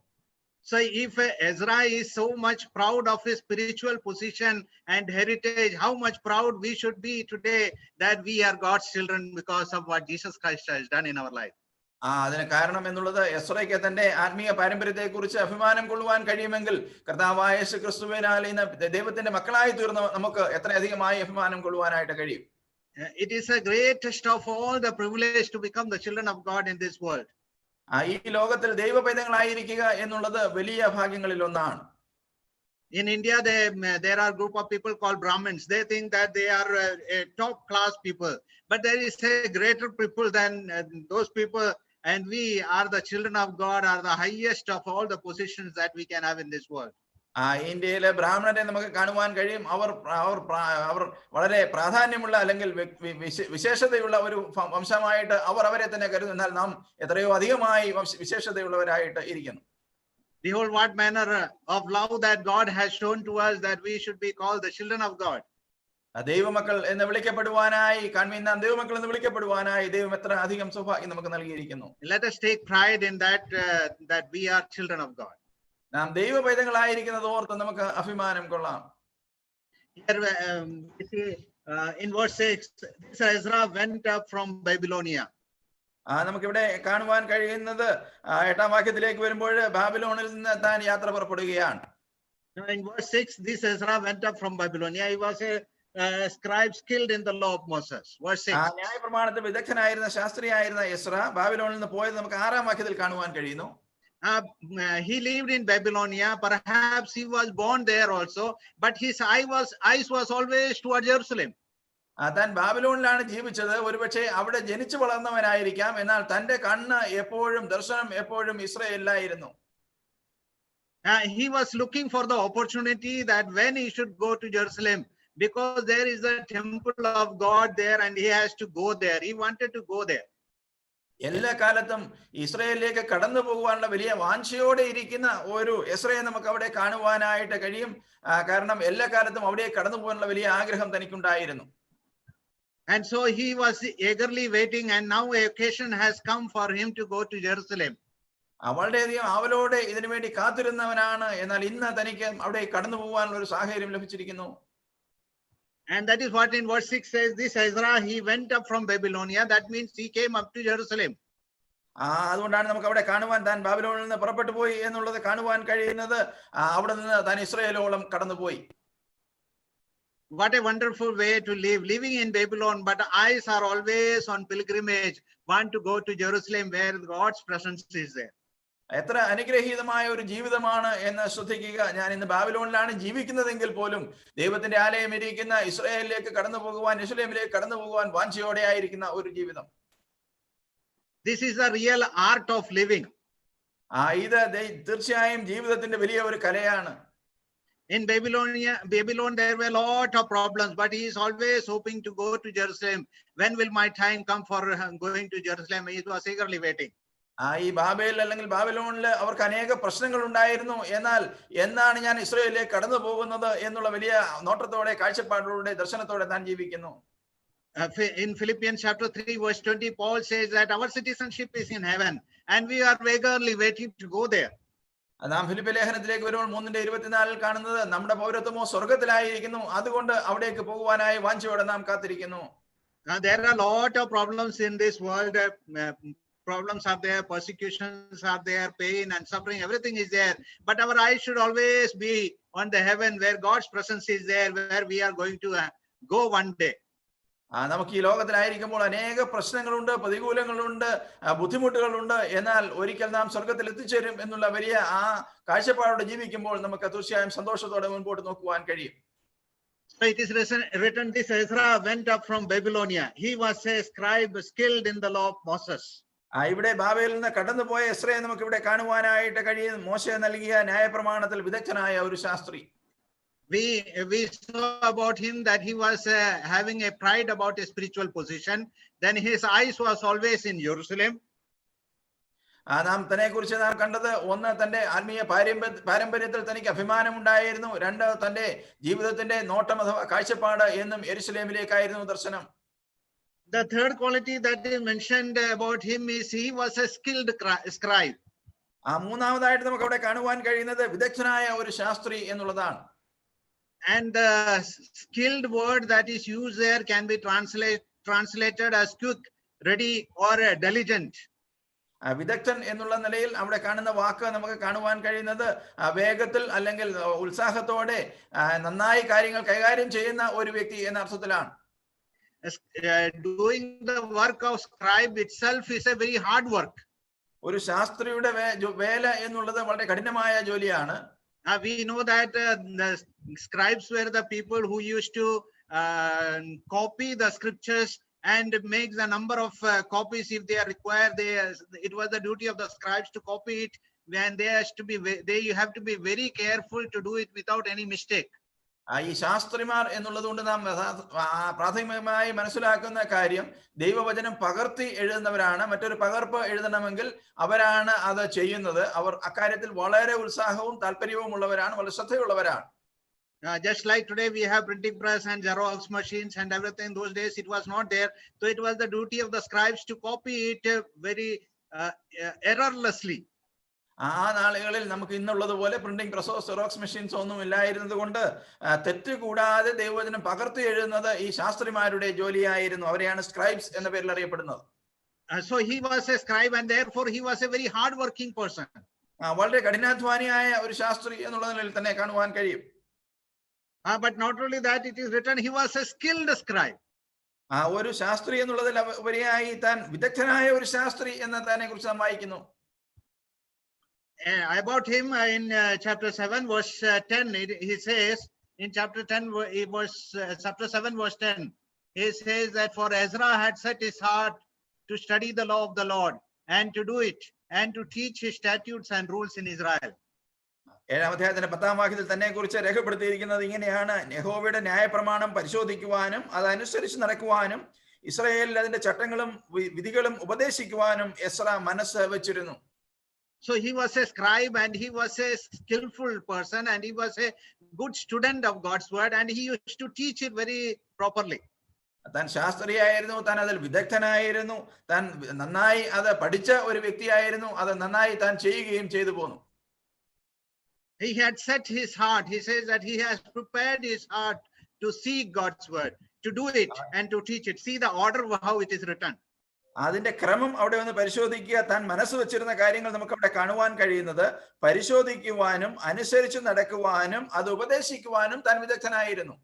So if Ezra is so much proud of his spiritual position and heritage, how much proud we should be today that we are God's children because of what Jesus Christ has done in our life. അതിന് കാരണം എന്നുള്ളത് എസ്രയ്ക്ക് തന്റെ ആത്മീയ പാരമ്പര്യത്തെ കുറിച്ച് അഭിമാനം കൊള്ളുവാൻ കഴിയുമെങ്കിൽ കർത്താവായ യേശുക്രിസ്തുവിനാൽ ഇന്ന് ദൈവത്തിന്റെ മക്കളായി തീർന്ന നമുക്ക് എത്രയധികമായി അഭിമാനം കൊള്ളുവാനായിട്ട് കഴിയും. It is a greatest of all the privilege to become the children of God in this world. ഈ ലോകത്തിൽ ദൈവ പൈതങ്ങളായിരിക്കുക എന്നുള്ളത് വലിയ ഭാഗ്യങ്ങളിൽ ഒന്നാണ്. In India, there are a group of people called Brahmins. They think that they are top class people, but there is a greater people than those people, and we are the children of God, are the highest of all the positions that we can have in this world. ഇന്ത്യയിലെ ബ്രാഹ്മണരെ നമുക്ക് കാണുവാൻ കഴിയും. അവർ വളരെ പ്രാധാന്യമുള്ള അല്ലെങ്കിൽ വിശേഷതയുള്ള ഒരു വംശമായിട്ട് അവരെ തന്നെ കരുതുന്നു. എന്നാൽ നാം എത്രയോ അധികമായി വിശേഷതയുള്ളവരായിട്ട് ഇരിക്കുന്നു. Behold, what manner of love that God has shown to us, that we should be called the children of God. ദൈവമക്കൾ എന്ന് വിളിക്കപ്പെടുവാനായി, കാൺമീൻ നാം ദൈവമക്കൾ എന്ന് വിളിക്കപ്പെടുവാനായി ദൈവം എത്ര അധികം സൗഭാഗ്യം നമുക്ക് നൽകിയിരിക്കുന്നു. Let us take pride in that, that we are children of God. നാം ദൈവ പൈതങ്ങളായിരിക്കുന്നത് ഓർത്ത് നമുക്ക് അഭിമാനം കൊള്ളാം. Here we see in verse 6, this Ezra went up from Babylonia. നമുക്കിവിടെ കാണുവാൻ കഴിയുന്നത് 8-ാം വാക്യത്തിലേക്ക് വരുമ്പോൾ ബാബിലോണിൽ നിന്ന് താൻ യാത്ര പുറപ്പെടുകയാണ്. In verse 6, this Ezra went up from Babylonia. He was a scribe skilled in the law of Moses. Verse 6. ന്യായപ്രമാണത്തിൽ വിദഗ്ധനായിരുന്ന ശാസ്ത്രിയായിരുന്ന എസ്ര ബാബിലോണിൽ നിന്ന് പോയത് നമുക്ക് 6-ാം വാക്യത്തിൽ കാണുവാൻ കഴിയുന്നു. He lived in Babylonia. Perhaps he was born there also, but his eyes was always toward Jerusalem. താൻ ബാബിലോണിലാണ് ജീവിച്ചത്. ഒരുപക്ഷെ അവിടെ ജനിച്ചു വളർന്നവനായിരിക്കാം. എന്നാൽ തന്റെ കണ്ണ് എപ്പോഴും ദർശനം എപ്പോഴും ഇസ്രായേലിലായിരുന്നു. He was looking for the opportunity that when he should go to Jerusalem, because there is a temple of God there and he has to go there. He wanted to go there. എല്ലാ കാലത്തും ഇസ്രായേലിലേക്ക് കടന്നു പോകുവാനുള്ള വലിയ വാഞ്ചയോടെ ഇരിക്കുന്ന ഒരു എസ്രയെ നമുക്ക് അവിടെ കാണുവാനായിട്ട് കഴിയും. കാരണം എല്ലാ കാലത്തും അവിടെ കടന്നു പോകാനുള്ള വലിയ ആഗ്രഹം തനിക്കുണ്ടായിരുന്നു. And so he was eagerly waiting, and now a occasion has come for him to go to Jerusalem. വളരെയധികം അവലോടെ ഇതിനു വേണ്ടി കാത്തിരുന്നവനാണ്. എന്നാൽ ഇന്ന് തനിക്ക് അവിടെ കടന്നു പോകാനുള്ള ഒരു സാഹചര്യം ലഭിച്ചിരിക്കുന്നു. And that is what in verse 6 says, this Ezra, he went up from Babylonia. That means he came up to Jerusalem. അതുകൊണ്ടാണ് നമുക്ക് അവിടെ കാണുവാൻ താൻ ബാബിലോണിൽ നിന്ന് പുറപ്പെട്ടു പോയി എന്നുള്ളത് കാണുവാൻ കഴിയുന്നത്. അവിടെ നിന്ന് താൻ ഇസ്രായേലോളം കടന്നുപോയി. What a wonderful way to live, living in Babylon, but eyes are always on pilgrimage, want to go to Jerusalem where God's presence is there. എത്ര അനുഗ്രഹീതമായ ഒരു ജീവിതമാണ് എന്ന് ശ്രദ്ധിക്കുക. ഞാൻ ഇന്ന് ബാബിലോണിലാണ് ജീവിക്കുന്നതെങ്കിൽ പോലും ദൈവത്തിന്റെ ആലയം ഇരിക്കുന്ന ഇസ്രായേലിലേക്ക് കടന്നു പോകുവാൻ, യെരൂശലേമിലേക്ക് കടന്നു പോകുവാൻ വാഞ്ചയോടെ ആയിരിക്കുന്ന ഒരു ജീവിതം. This is the real art of living. ഇത് തീർച്ചയായും ജീവിതത്തിന്റെ വലിയ ഒരു കലയാണ്. In Babylon, there were a lot of problems, but he is always hoping to go to Jerusalem. When will my time come for going to Jerusalem? He was eagerly waiting. ഈ Babel അല്ലെങ്കിൽ ബാബിലോണിൽ അവർക്ക് അനേക പ്രശ്നങ്ങൾ ഉണ്ടായിരുന്നു. എന്നാൽ എന്നാണ് ഞാൻ ഇസ്രായേലിലേക്ക് കടന്നു പോകുന്നത് എന്നുള്ള വലിയ നോട്ടത്തോടെ, കാഴ്ചപ്പാടോടെ, ദർശനത്തോടെ താൻ ജീവിക്കുന്നു. In Philippians chapter 3 verse 20, Paul says that our citizenship is in heaven and we are eagerly waiting to go there. നാം ഫിലിപ്പി ലേഖനത്തിലേക്ക് വരുമ്പോൾ 3:24 കാണുന്നത് നമ്മുടെ പൗരത്വമോ സ്വർഗത്തിലായിരിക്കുന്നു, അതുകൊണ്ട് അവിടേക്ക് പോകുവാനായി വാഞ്ചയോടെ നാം കാത്തിരിക്കുന്നു. There are a lot of problems in this world. Problems are there, persecutions are there, pain and suffering, everything is there. But our eyes should always be on the heaven where God's presence is there, where we are going to go one day. നമുക്ക് ഈ ലോകത്തിലായിരിക്കുമ്പോൾ അനേക പ്രശ്നങ്ങളുണ്ട്, പ്രതികൂലങ്ങളുണ്ട്, ബുദ്ധിമുട്ടുകളുണ്ട്. എന്നാൽ ഒരിക്കൽ നാം സ്വർഗത്തിൽ എത്തിച്ചേരും എന്നുള്ള വലിയ കാഴ്ചപ്പാടോടെ ജീവിക്കുമ്പോൾ നമുക്ക് തീർച്ചയായും സന്തോഷത്തോടെ മുൻപോട്ട് നോക്കുവാൻ കഴിയും. So it is written, this Ezra went up from Babylonia. He was a scribe skilled in the law of Moses. ഇവിടെ ബാബേലിൽ നിന്ന് കടന്നുപോയ എസ്രയെ നമുക്ക് ഇവിടെ കാണുവാനായിട്ട് കഴിയും. മോശെ നൽകിയ ന്യായപ്രമാണത്തിൽ വിദഗ്ധനായ ഒരു Shastri. We saw about him that he was having a pride about a spiritual position. Then his eyes was always in Jerusalem. നാം തന്നെ കുറിച്ച് നാം കണ്ടത്, ഒന്ന് തന്റെ ആത്മീയ പാരമ്പര്യത്തിൽ തനിക്ക് അഭിമാനം ഉണ്ടായിരുന്നു. രണ്ട്, തന്റെ ജീവിതത്തിന്റെ നോട്ടം അഥവാ കാഴ്ചപ്പാട് എന്നും യെരൂശലേമിലേക്കായിരുന്നു ദർശനം. The third quality that is mentioned about him is he was a skilled scribe. മൂന്നാമതായിട്ട് നമുക്ക് അവിടെ കാണുവാൻ കഴിയുന്നത് വിദഗ്ധനായ ഒരു ശാസ്ത്രി എന്നുള്ളതാണ്. And the skilled word that is used there can be translated as quick, ready or diligent. വിദഗ്ധൻ എന്നുള്ള നിലയിൽ അവിടെ കാണുന്ന വാക്ക് നമുക്ക് കാണുവാൻ കഴിയുന്നത് വേഗത്തിൽ അല്ലെങ്കിൽ ഉത്സാഹത്തോടെ നന്നായി കാര്യങ്ങൾ കൈകാര്യം ചെയ്യുന്ന ഒരു വ്യക്തി എന്ന അർത്ഥത്തിലാണ്. Doing the work of scribe itself is a very hard work. ഒരു ശാസ്ത്രിയുടെ വേല എന്നുള്ളത് വളരെ കഠിനമായ ജോലിയാണ്. We know that the scribes were the people who used to copy the scriptures and make the number of copies if they are required. It was the duty of the scribes to copy it, and you have to be very careful to do it without any mistake. ഈ ശാസ്ത്രിമാർ എന്നുള്ളത് കൊണ്ട് നാം പ്രാഥമികമായി മനസ്സിലാക്കുന്ന കാര്യം ദൈവവചനം പകർത്തി എഴുതുന്നവരാണ്. മറ്റൊരു പകർപ്പ് എഴുതണമെങ്കിൽ അവരാണ് അത് ചെയ്യുന്നത്. അവർ അക്കാര്യത്തിൽ വളരെ ഉത്സാഹവും താല്പര്യവും ഉള്ളവരാണ്, വളരെ ശ്രദ്ധയുള്ളവരാണ്. Just like today we have printing press and Xerox machines and everything, those days it was not there. So it was the duty of the scribes to copy it very errorlessly. ആ നാളുകളിൽ നമുക്ക് ഇന്നുള്ളതുപോലെ printing പ്രസോ Xerox machines ഒന്നും ഇല്ലായിരുന്നത് കൊണ്ട് തെറ്റ് കൂടാതെ ദൈവവചനം പകർത്തി എഴുതുന്നത് ഈ ശാസ്ത്രിമാരുടെ ജോലിയായിരുന്നു. അവരെയാണ് സ്ക്രൈബ്സ് എന്ന പേരിൽ അറിയപ്പെടുന്നത്. So he was a scribe and therefore he was a very hard working person. വളരെ കഠിനാധ്വാനിയായ ഒരു ശാസ്ത്രി എന്നുള്ള നിലയിൽ തന്നെ കാണുവാൻ കഴിയും. But not only that, it is written he was a skilled scribe. ഒരു ശാസ്ത്രി എന്നുള്ളതിൽ ഉപരിയായി താൻ വിദഗ്ധനായ ഒരു ശാസ്ത്രി എന്ന് തന്നെ കുറിച്ച് നാം വായിക്കുന്നു. About him in chapter 7 verse 10, he says in chapter 7 verse 10, he says that for Ezra had set his heart to study the law of the Lord and to do it and to teach his statutes and rules in Israel. 7-ാം അധ്യായത്തിന്റെ 10-ാം വാക്യത്തിൽ തന്നെ കുറിച്ച് രേഖപ്പെടുത്തിയിരിക്കുന്നത് ഇങ്ങനെയാണ്: യഹോവയുടെ ന്യായപ്രമാണം പരിശോധിക്കുവാനും അതനുസരിച്ച് നടക്കുവാനും ഇസ്രായേലിൽ അതിന്റെ ചട്ടങ്ങളും വിധികളും ഉപദേശിക്കുവാനും എസ്രാ മനസ്സ് വെച്ചിരുന്നു. So he was a scribe and he was a skillful person and he was a good student of God's word and he used to teach it very properly. താൻ ശാസ്ത്രിയായിരുന്നു, താൻ അതിൽ വിദഗ്ധനായിരുന്നു, താൻ നന്നായി അത് പഠിച്ച ഒരു വ്യക്തിയായിരുന്നു, അത് നന്നായി താൻ ചെയ്യുകയും ചെയ്തു പോന്നു. He had set his heart, he says that he has prepared his heart to seek God's word, to do it and to teach it. See the order of how it is written. അതിന്റെ ക്രമം അവിടെ ഒന്ന് പരിശോധിക്കുക. താൻ മനസ്സ് വെച്ചിരുന്ന കാര്യങ്ങൾ നമുക്ക് അവിടെ കാണുവാൻ കഴിയുന്നത് പരിശോധിക്കുവാനും അനുസരിച്ച് നടക്കുവാനും അത് ഉപദേശിക്കുവാനും താൻ വിദഗ്ധനായിരുന്നു.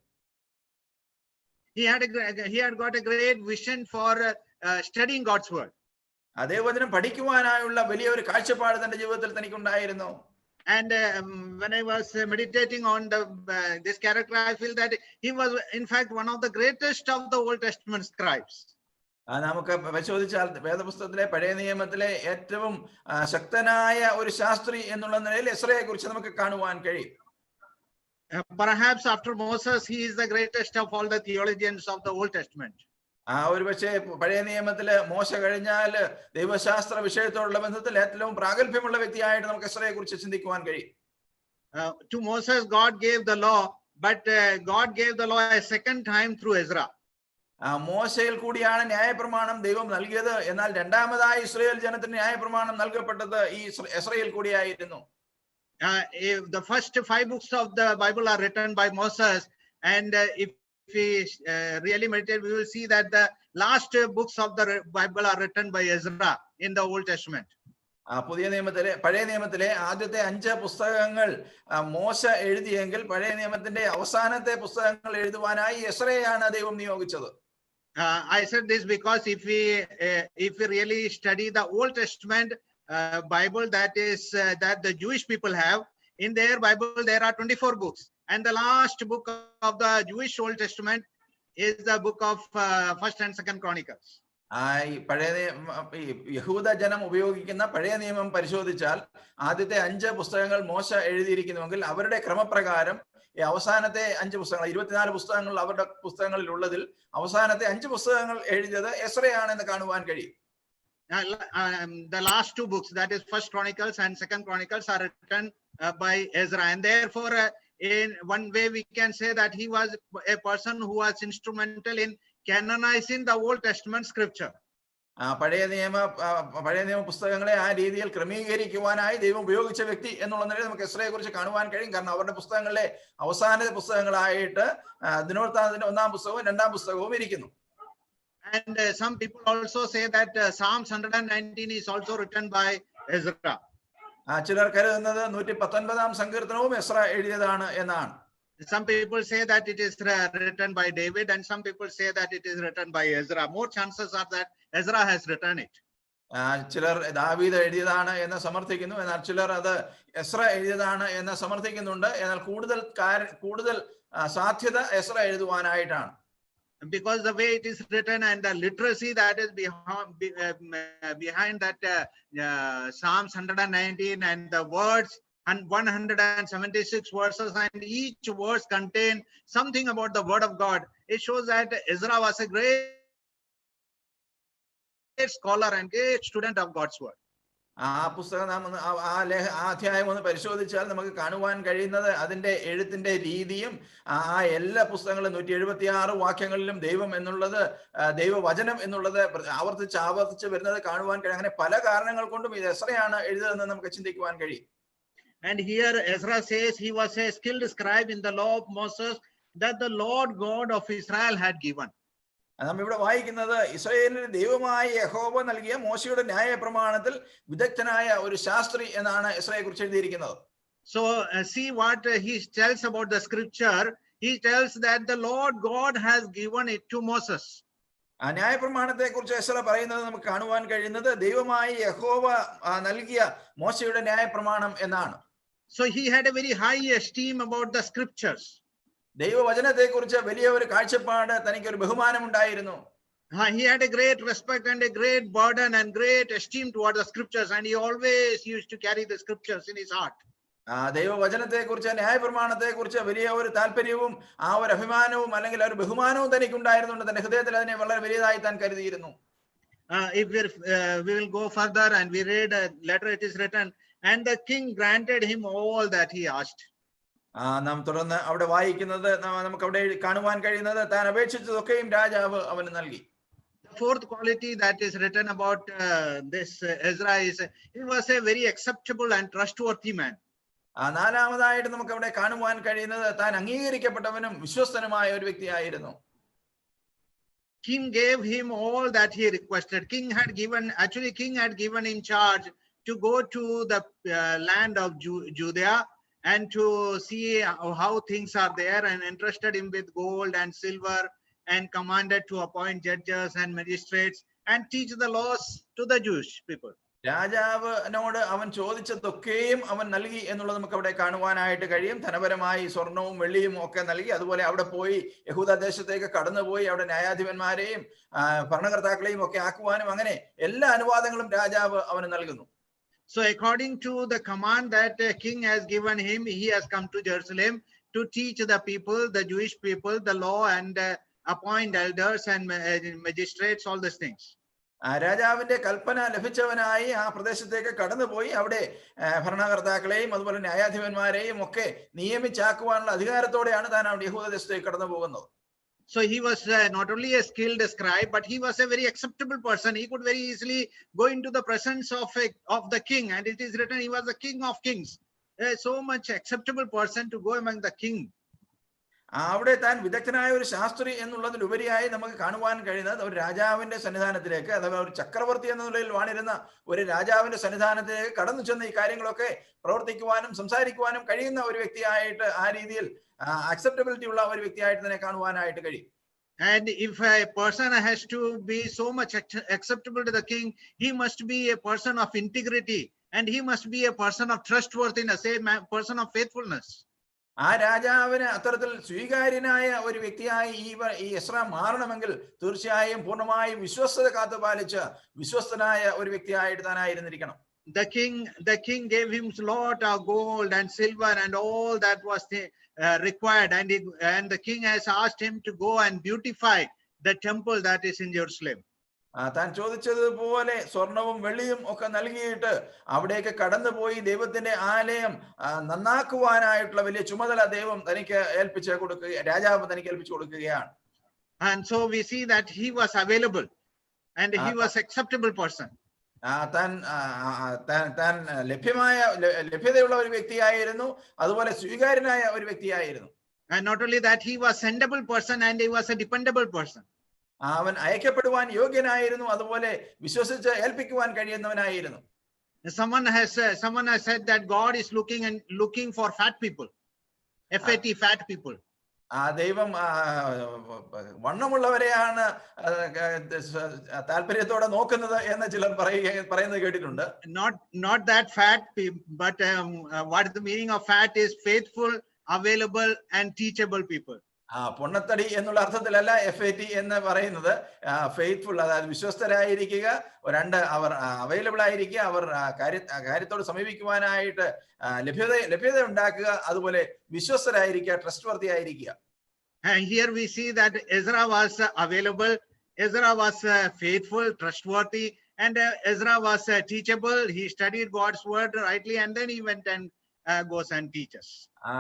He had got a great vision for studying God's word. ദൈവവചനം പഠിക്കുവാനായുള്ള വലിയൊരു കാഴ്ചപ്പാട് തന്റെ ജീവിതത്തിൽ തനിക്കുണ്ടായിരുന്നു. And when I was meditating on this character, I feel that he was in fact one of the greatest of the Old Testament scribes. നമുക്ക് പരിശോധിച്ചാൽ വേദപുസ്തകത്തിലെ പഴയ നിയമത്തിലെ ഏറ്റവും ശക്തനായ ഒരു ശാസ്ത്രി എന്നുള്ള നിലയിൽ എസ്രയെ കുറിച്ച് നമുക്ക് കാണുവാൻ കഴിയും. Perhaps after Moses, he is the greatest of all the theologians of the Old Testament. ഒരു പക്ഷേ പഴയ നിയമത്തില് മോശ കഴിഞ്ഞാൽ ദൈവശാസ്ത്ര വിഷയത്തോടുള്ള ബന്ധത്തിൽ ഏറ്റവും പ്രാഗൽഭ്യമുള്ള വ്യക്തിയായിട്ട് നമുക്ക് എസ്രയെ കുറിച്ച് ചിന്തിക്കുവാൻ കഴിയും. To Moses, God gave the law, but God gave the law a second time through Ezra. മോശയിൽ കൂടിയാണ് ന്യായപ്രമാണം ദൈവം നൽകിയത്. എന്നാൽ രണ്ടാമതായി ഇസ്രായേൽ ജനത്തിന് ന്യായപ്രമാണം നൽകപ്പെട്ടത് ഈ എസ്രയിൽ കൂടിയായിരുന്നു. The first 5 books of the Bible are written by Moses, and if we really meditate, we will see that the last books of the Bible are written by Ezra in the Old Testament. പഴയ നിയമത്തിലെ ആദ്യത്തെ 5 പുസ്തകങ്ങൾ മോശ എഴുതിയെങ്കിൽ പഴയ നിയമത്തിന്റെ അവസാനത്തെ പുസ്തകങ്ങൾ എഴുതുവാനായി എസ്രയെയാണ് ദൈവം നിയോഗിച്ചത്. I said this because if we really study the Old Testament Bible, that the Jewish people have, in their Bible there are 24 books, and the last book of the Jewish Old Testament is the book of 1st and 2nd Chronicles. യഹൂദ ജനം ഉപയോഗിക്കുന്ന പഴയ നിയമം പരിശോധിച്ചാൽ ആദ്യത്തെ 5 പുസ്തകങ്ങൾ മോശ എഴുതിയിരിക്കുന്നുവെങ്കിൽ അവരുടെ ക്രമപ്രകാരം ഈ അവസാനത്തെ 5 പുസ്തകങ്ങൾ 24 പുസ്തകങ്ങൾ അവരുടെ പുസ്തകങ്ങളിൽ ഉള്ളതിൽ അവസാനത്തെ 5 പുസ്തകങ്ങൾ എഴുതിയത് എസ്രയാണെന്ന് കാണുവാൻ കഴിയും. The last 2 books, that is 1st Chronicles and 2nd Chronicles, are written by Ezra, and therefore in one way we can say that he was a person who was instrumental in canonizing the Old Testament scripture. പഴയ നിയമ പുസ്തകങ്ങളെ ആ രീതിയിൽ ക്രമീകരിക്കുവാനായി ദൈവം ഉപയോഗിച്ച വ്യക്തി എന്നുള്ള നിലയിൽ നമുക്ക് എസ്രയെ കുറിച്ച് കാണുവാൻ കഴിയും. കാരണം അവരുടെ പുസ്തകങ്ങളിലെ അവസാന പുസ്തകങ്ങളായിട്ട് ദിനവൃത്താന്തത്തിന്റെ 1-ാം പുസ്തകവും 2-ാം പുസ്തകവും ഇരിക്കുന്നു. And some people also say that Psalms 119 is also written by Ezra. ചിലർ കരുതുന്നത് 119-ാം സങ്കീർത്തനവും എസ്ര എഴുതിയതാണ് എന്നാണ്. Some people say that it is written by David, and some people say that it is written by Ezra. More chances are that Ezra has written it. ചിലർ ദാവീദ് എഴുതിയതാണ് എന്ന് സമർത്ഥിക്കുന്നു, എന്നാൽ ചിലർ അത് എസ്ര എഴുതിയതാണ് എന്ന് സമർത്ഥിക്കുന്നുണ്ട്. എന്നാൽ കൂടുതൽ സാധ്യത Ezra എഴുതുവാനായിട്ടാണ്. Because the way it is written and the literacy that is behind that Psalms 119 and the words and 176 verses, and each verse contain something about the word of God. It shows that Ezra was a great scholar and great student of God's word. ആ പുസ്തകം നാം ആ അധ്യായം ഒന്ന് പരിശോധിച്ചാൽ നമുക്ക് കാണുവാൻ കഴിയുന്നത് അതിന്റെ എഴുത്തിന്റെ രീതിയും ആ എല്ലാ പുസ്തകങ്ങളും 176 വാക്യങ്ങളിലും ദൈവം എന്നുള്ളത്, ദൈവവചനം എന്നുള്ളത് ആവർത്തിച്ച് വരുന്നത് കാണുവാൻ കഴിയും. അങ്ങനെ പല കാരണങ്ങൾ കൊണ്ടും ഇത് എസ്രയാണ് എഴുതുന്നതെന്ന് നമുക്ക് ചിന്തിക്കുവാൻ കഴിയും. And here Ezra says he was a skilled scribe in the law of Moses that the Lord God of Israel had given. നാം ഇവിടെ വായിക്കുന്നത് ഇസ്രായേലിന്റെ ദൈവമായ യഹോവ നൽകിയ മോശയുടെ ന്യായ പ്രമാണത്തിൽ വിദഗ്ധനായ ഒരു ശാസ്ത്രി എന്നാണ് എസ്രയെ കുറിച്ച് എഴുതിയിരിക്കുന്നത്. So see what he tells about the scripture. He tells that the Lord God has given it to Moses. ആ ന്യായ പ്രമാണത്തെ കുറിച്ച് എസ്ര പറയുന്നത് നമുക്ക് കാണുവാൻ കഴിയുന്നത് ദൈവമായ യഹോവ നൽകിയ മോശയുടെ ന്യായ പ്രമാണം എന്നാണ്. So he had a very high esteem about the scriptures. ദൈവവചനത്തെ കുറിച്ച് വലിയ ഒരു കാഴ്ചപ്പാട്, തനിക്ക് ഒരു ബഹുമാനം ഉണ്ടായിരുന്നു. He had a great respect and a great burden and great esteem toward the scriptures, and he always used to carry the scriptures in his heart. ദൈവവചനത്തെ കുറിച്ച്, ന്യായ പ്രമാണത്തെ കുറിച്ച് വലിയ ഒരു താല്പര്യവും ആ ഒരു അഭിമാനവും അല്ലെങ്കിൽ ഒരു ബഹുമാനവും തനിക്ക് ഉണ്ടായിരുന്നുണ്ട്. തന്റെ ഹൃദയത്തിൽ അതിനെ വളരെ വലിയതായി താൻ കരുതിയിരുന്നു. If we will go further and we read a letter, it is written, and the king granted him all that he asked. നാം തുടർന്ന് അവിടെ വായിക്കുന്നത്, നമുക്ക് അവിടെ കാണുവാൻ കഴിയുന്നത് താൻ അപേക്ഷിച്ചതൊക്കെയും രാജാവ് അവന് നൽകി. The fourth quality that is written about this Ezra is he was a very acceptable and trustworthy man. നാലാമതായിട്ട് നമുക്ക് അവിടെ കാണുവാൻ കഴിയുന്നത് താൻ അംഗീകരിക്കപ്പെട്ടവനും വിശ്വസ്തനുമായ ഒരു വ്യക്തിയായിരുന്നു. King gave him all that he requested. King had given him charge to go to the land of Judea and to see how things are there, and entrusted him with gold and silver, and commanded to appoint judges and magistrates and teach the laws to the Jewish people. രാജാവിനോട് അവൻ ചോദിച്ചതൊക്കെയും അവൻ നൽകി എന്നുള്ളത് നമുക്ക് അവിടെ കാണുവാനായിട്ട് കഴിയും. ധനപരമായി സ്വർണവും വെള്ളിയും ഒക്കെ നൽകി. അതുപോലെ അവിടെ പോയി യഹൂദ ദേശത്തേക്ക് കടന്നുപോയി അവിടെ ന്യായാധിപന്മാരെയും ഭരണകർത്താക്കളെയും ഒക്കെ ആക്കുവാനും അങ്ങനെ എല്ലാ അനുവാദങ്ങളും രാജാവ് അവന് നൽകുന്നു. So according to the command that the king has given him, he has come to Jerusalem to teach the people, the Jewish people, the law, and appoint elders and magistrates, all these things. രാജാവിന്റെ കൽപ്പന ലഭിച്ചവനായി ആ പ്രദേശത്തേക്ക് കടന്നുപോയി അവിടെ ഭരണകർത്താക്കളെയും അതുപോലെ ന്യായാധിപന്മാരെയും ഒക്കെ നിയമിച്ചാക്കുവാനുള്ള അധികാരത്തോടെയാണ് താൻ അവിടെ യഹൂദ ദേശത്തേക്ക് കടന്നു പോകുന്നത്. So he was not only a skilled scribe, but he was a very acceptable person. He could very easily go into the presence of the king, and it is written he was the king of kings. So much acceptable person to go among the king. അവിടെ താൻ വിദഗ്ധനായ ഒരു ശാസ്ത്രി എന്നുള്ളതിലുപരിയായി നമുക്ക് കാണുവാൻ കഴിയുന്നത് ഒരു രാജാവിന്റെ സന്നിധാനത്തിലേക്ക്, അഥവാ ഒരു ചക്രവർത്തി എന്ന നിലയിൽ വാണിരുന്ന ഒരു രാജാവിന്റെ സന്നിധാനത്തിലേക്ക് കടന്നു ചെന്ന് ഈ കാര്യങ്ങളൊക്കെ പ്രവർത്തിക്കുവാനും സംസാരിക്കുവാനും കഴിയുന്ന ഒരു വ്യക്തിയായിട്ട്, ആ രീതിയിൽ അക്സെപ്റ്റബിലിറ്റി ഉള്ള ഒരു വ്യക്തിയായിട്ട് തന്നെ കാണുവാനായിട്ട് കഴിയും. And if a person has to be so much acceptable to the king, he must be a person of integrity, and he must be a person of trustworthiness, a person of faithfulness. ആ രാജാവിന് അത്തരത്തിൽ സ്വീകാര്യനായ ഒരു വ്യക്തിയായി ഈ എസ്ര മാറണമെങ്കിൽ തീർച്ചയായും പൂർണ്ണമായും വിശ്വസ്തത കാത്തുപാലിച്ച വിശ്വസ്തനായ ഒരു വ്യക്തിയായിട്ട് താനായിരുന്നിരിക്കണം. The king gave him lot of gold and silver and all that was required, and the king has asked him to go and beautify the temple that is in Jerusalem. താൻ ചോദിച്ചതുപോലെ സ്വർണവും വെള്ളിയും ഒക്കെ നൽകിയിട്ട് അവിടേക്ക് കടന്നുപോയി ദൈവത്തിന്റെ ആലയം നന്നാക്കുവാനായിട്ടുള്ള വലിയ ചുമതല ദൈവം തനിക്ക് രാജാവ് തനിക്ക് ഏൽപ്പിച്ചു കൊടുക്കുകയാണ്. And so we see that he was available and he was acceptable person. താൻ ലഭ്യതയുള്ള ഒരു വ്യക്തിയായിരുന്നു, അതുപോലെ സ്വീകാര്യനായ ഒരു വ്യക്തിയായിരുന്നു. And not only that, he was sendable person and he was a dependable person. അവൻ അയക്കപ്പെടുവാൻ യോഗ്യനായിരുന്നു, അതുപോലെ വിശ്വസിച്ച് ഏൽപ്പിക്കുവാൻ കഴിയുന്നവനായിരുന്നു. Someone has said that God is looking for fat people, fat people. ദൈവം വണ്ണമുള്ളവരെയാണ് താല്പര്യത്തോടെ നോക്കുന്നത് എന്ന് ചിലർ പറയുന്നത് കേട്ടിട്ടുണ്ട്. Not that fat, but what is the meaning of fat is faithful, available and teachable people. പൊണ്ണത്തടി എന്നുള്ള അർത്ഥത്തിലല്ല FAT എന്ന് പറയുന്നത്. ഫെയ്ത്ത്ഫുൾ, അതായത് വിശ്വസ്തരായിരിക്കുക, രണ്ട് അവർ അവൈലബിൾ ആയിരിക്കുക, അവർ കാര്യത്തോട് സമീപിക്കുവാനായിട്ട് ലഭ്യത ഉണ്ടാക്കുക, അതുപോലെ വിശ്വസ്തരായിരിക്കുക, ട്രസ്റ്റ് വർത്തി ആയിരിക്കുക. And here we see that Ezra was available, Ezra was faithful, trustworthy, and Ezra was teachable. He studied God's word rightly, and then he went and goes and teaches.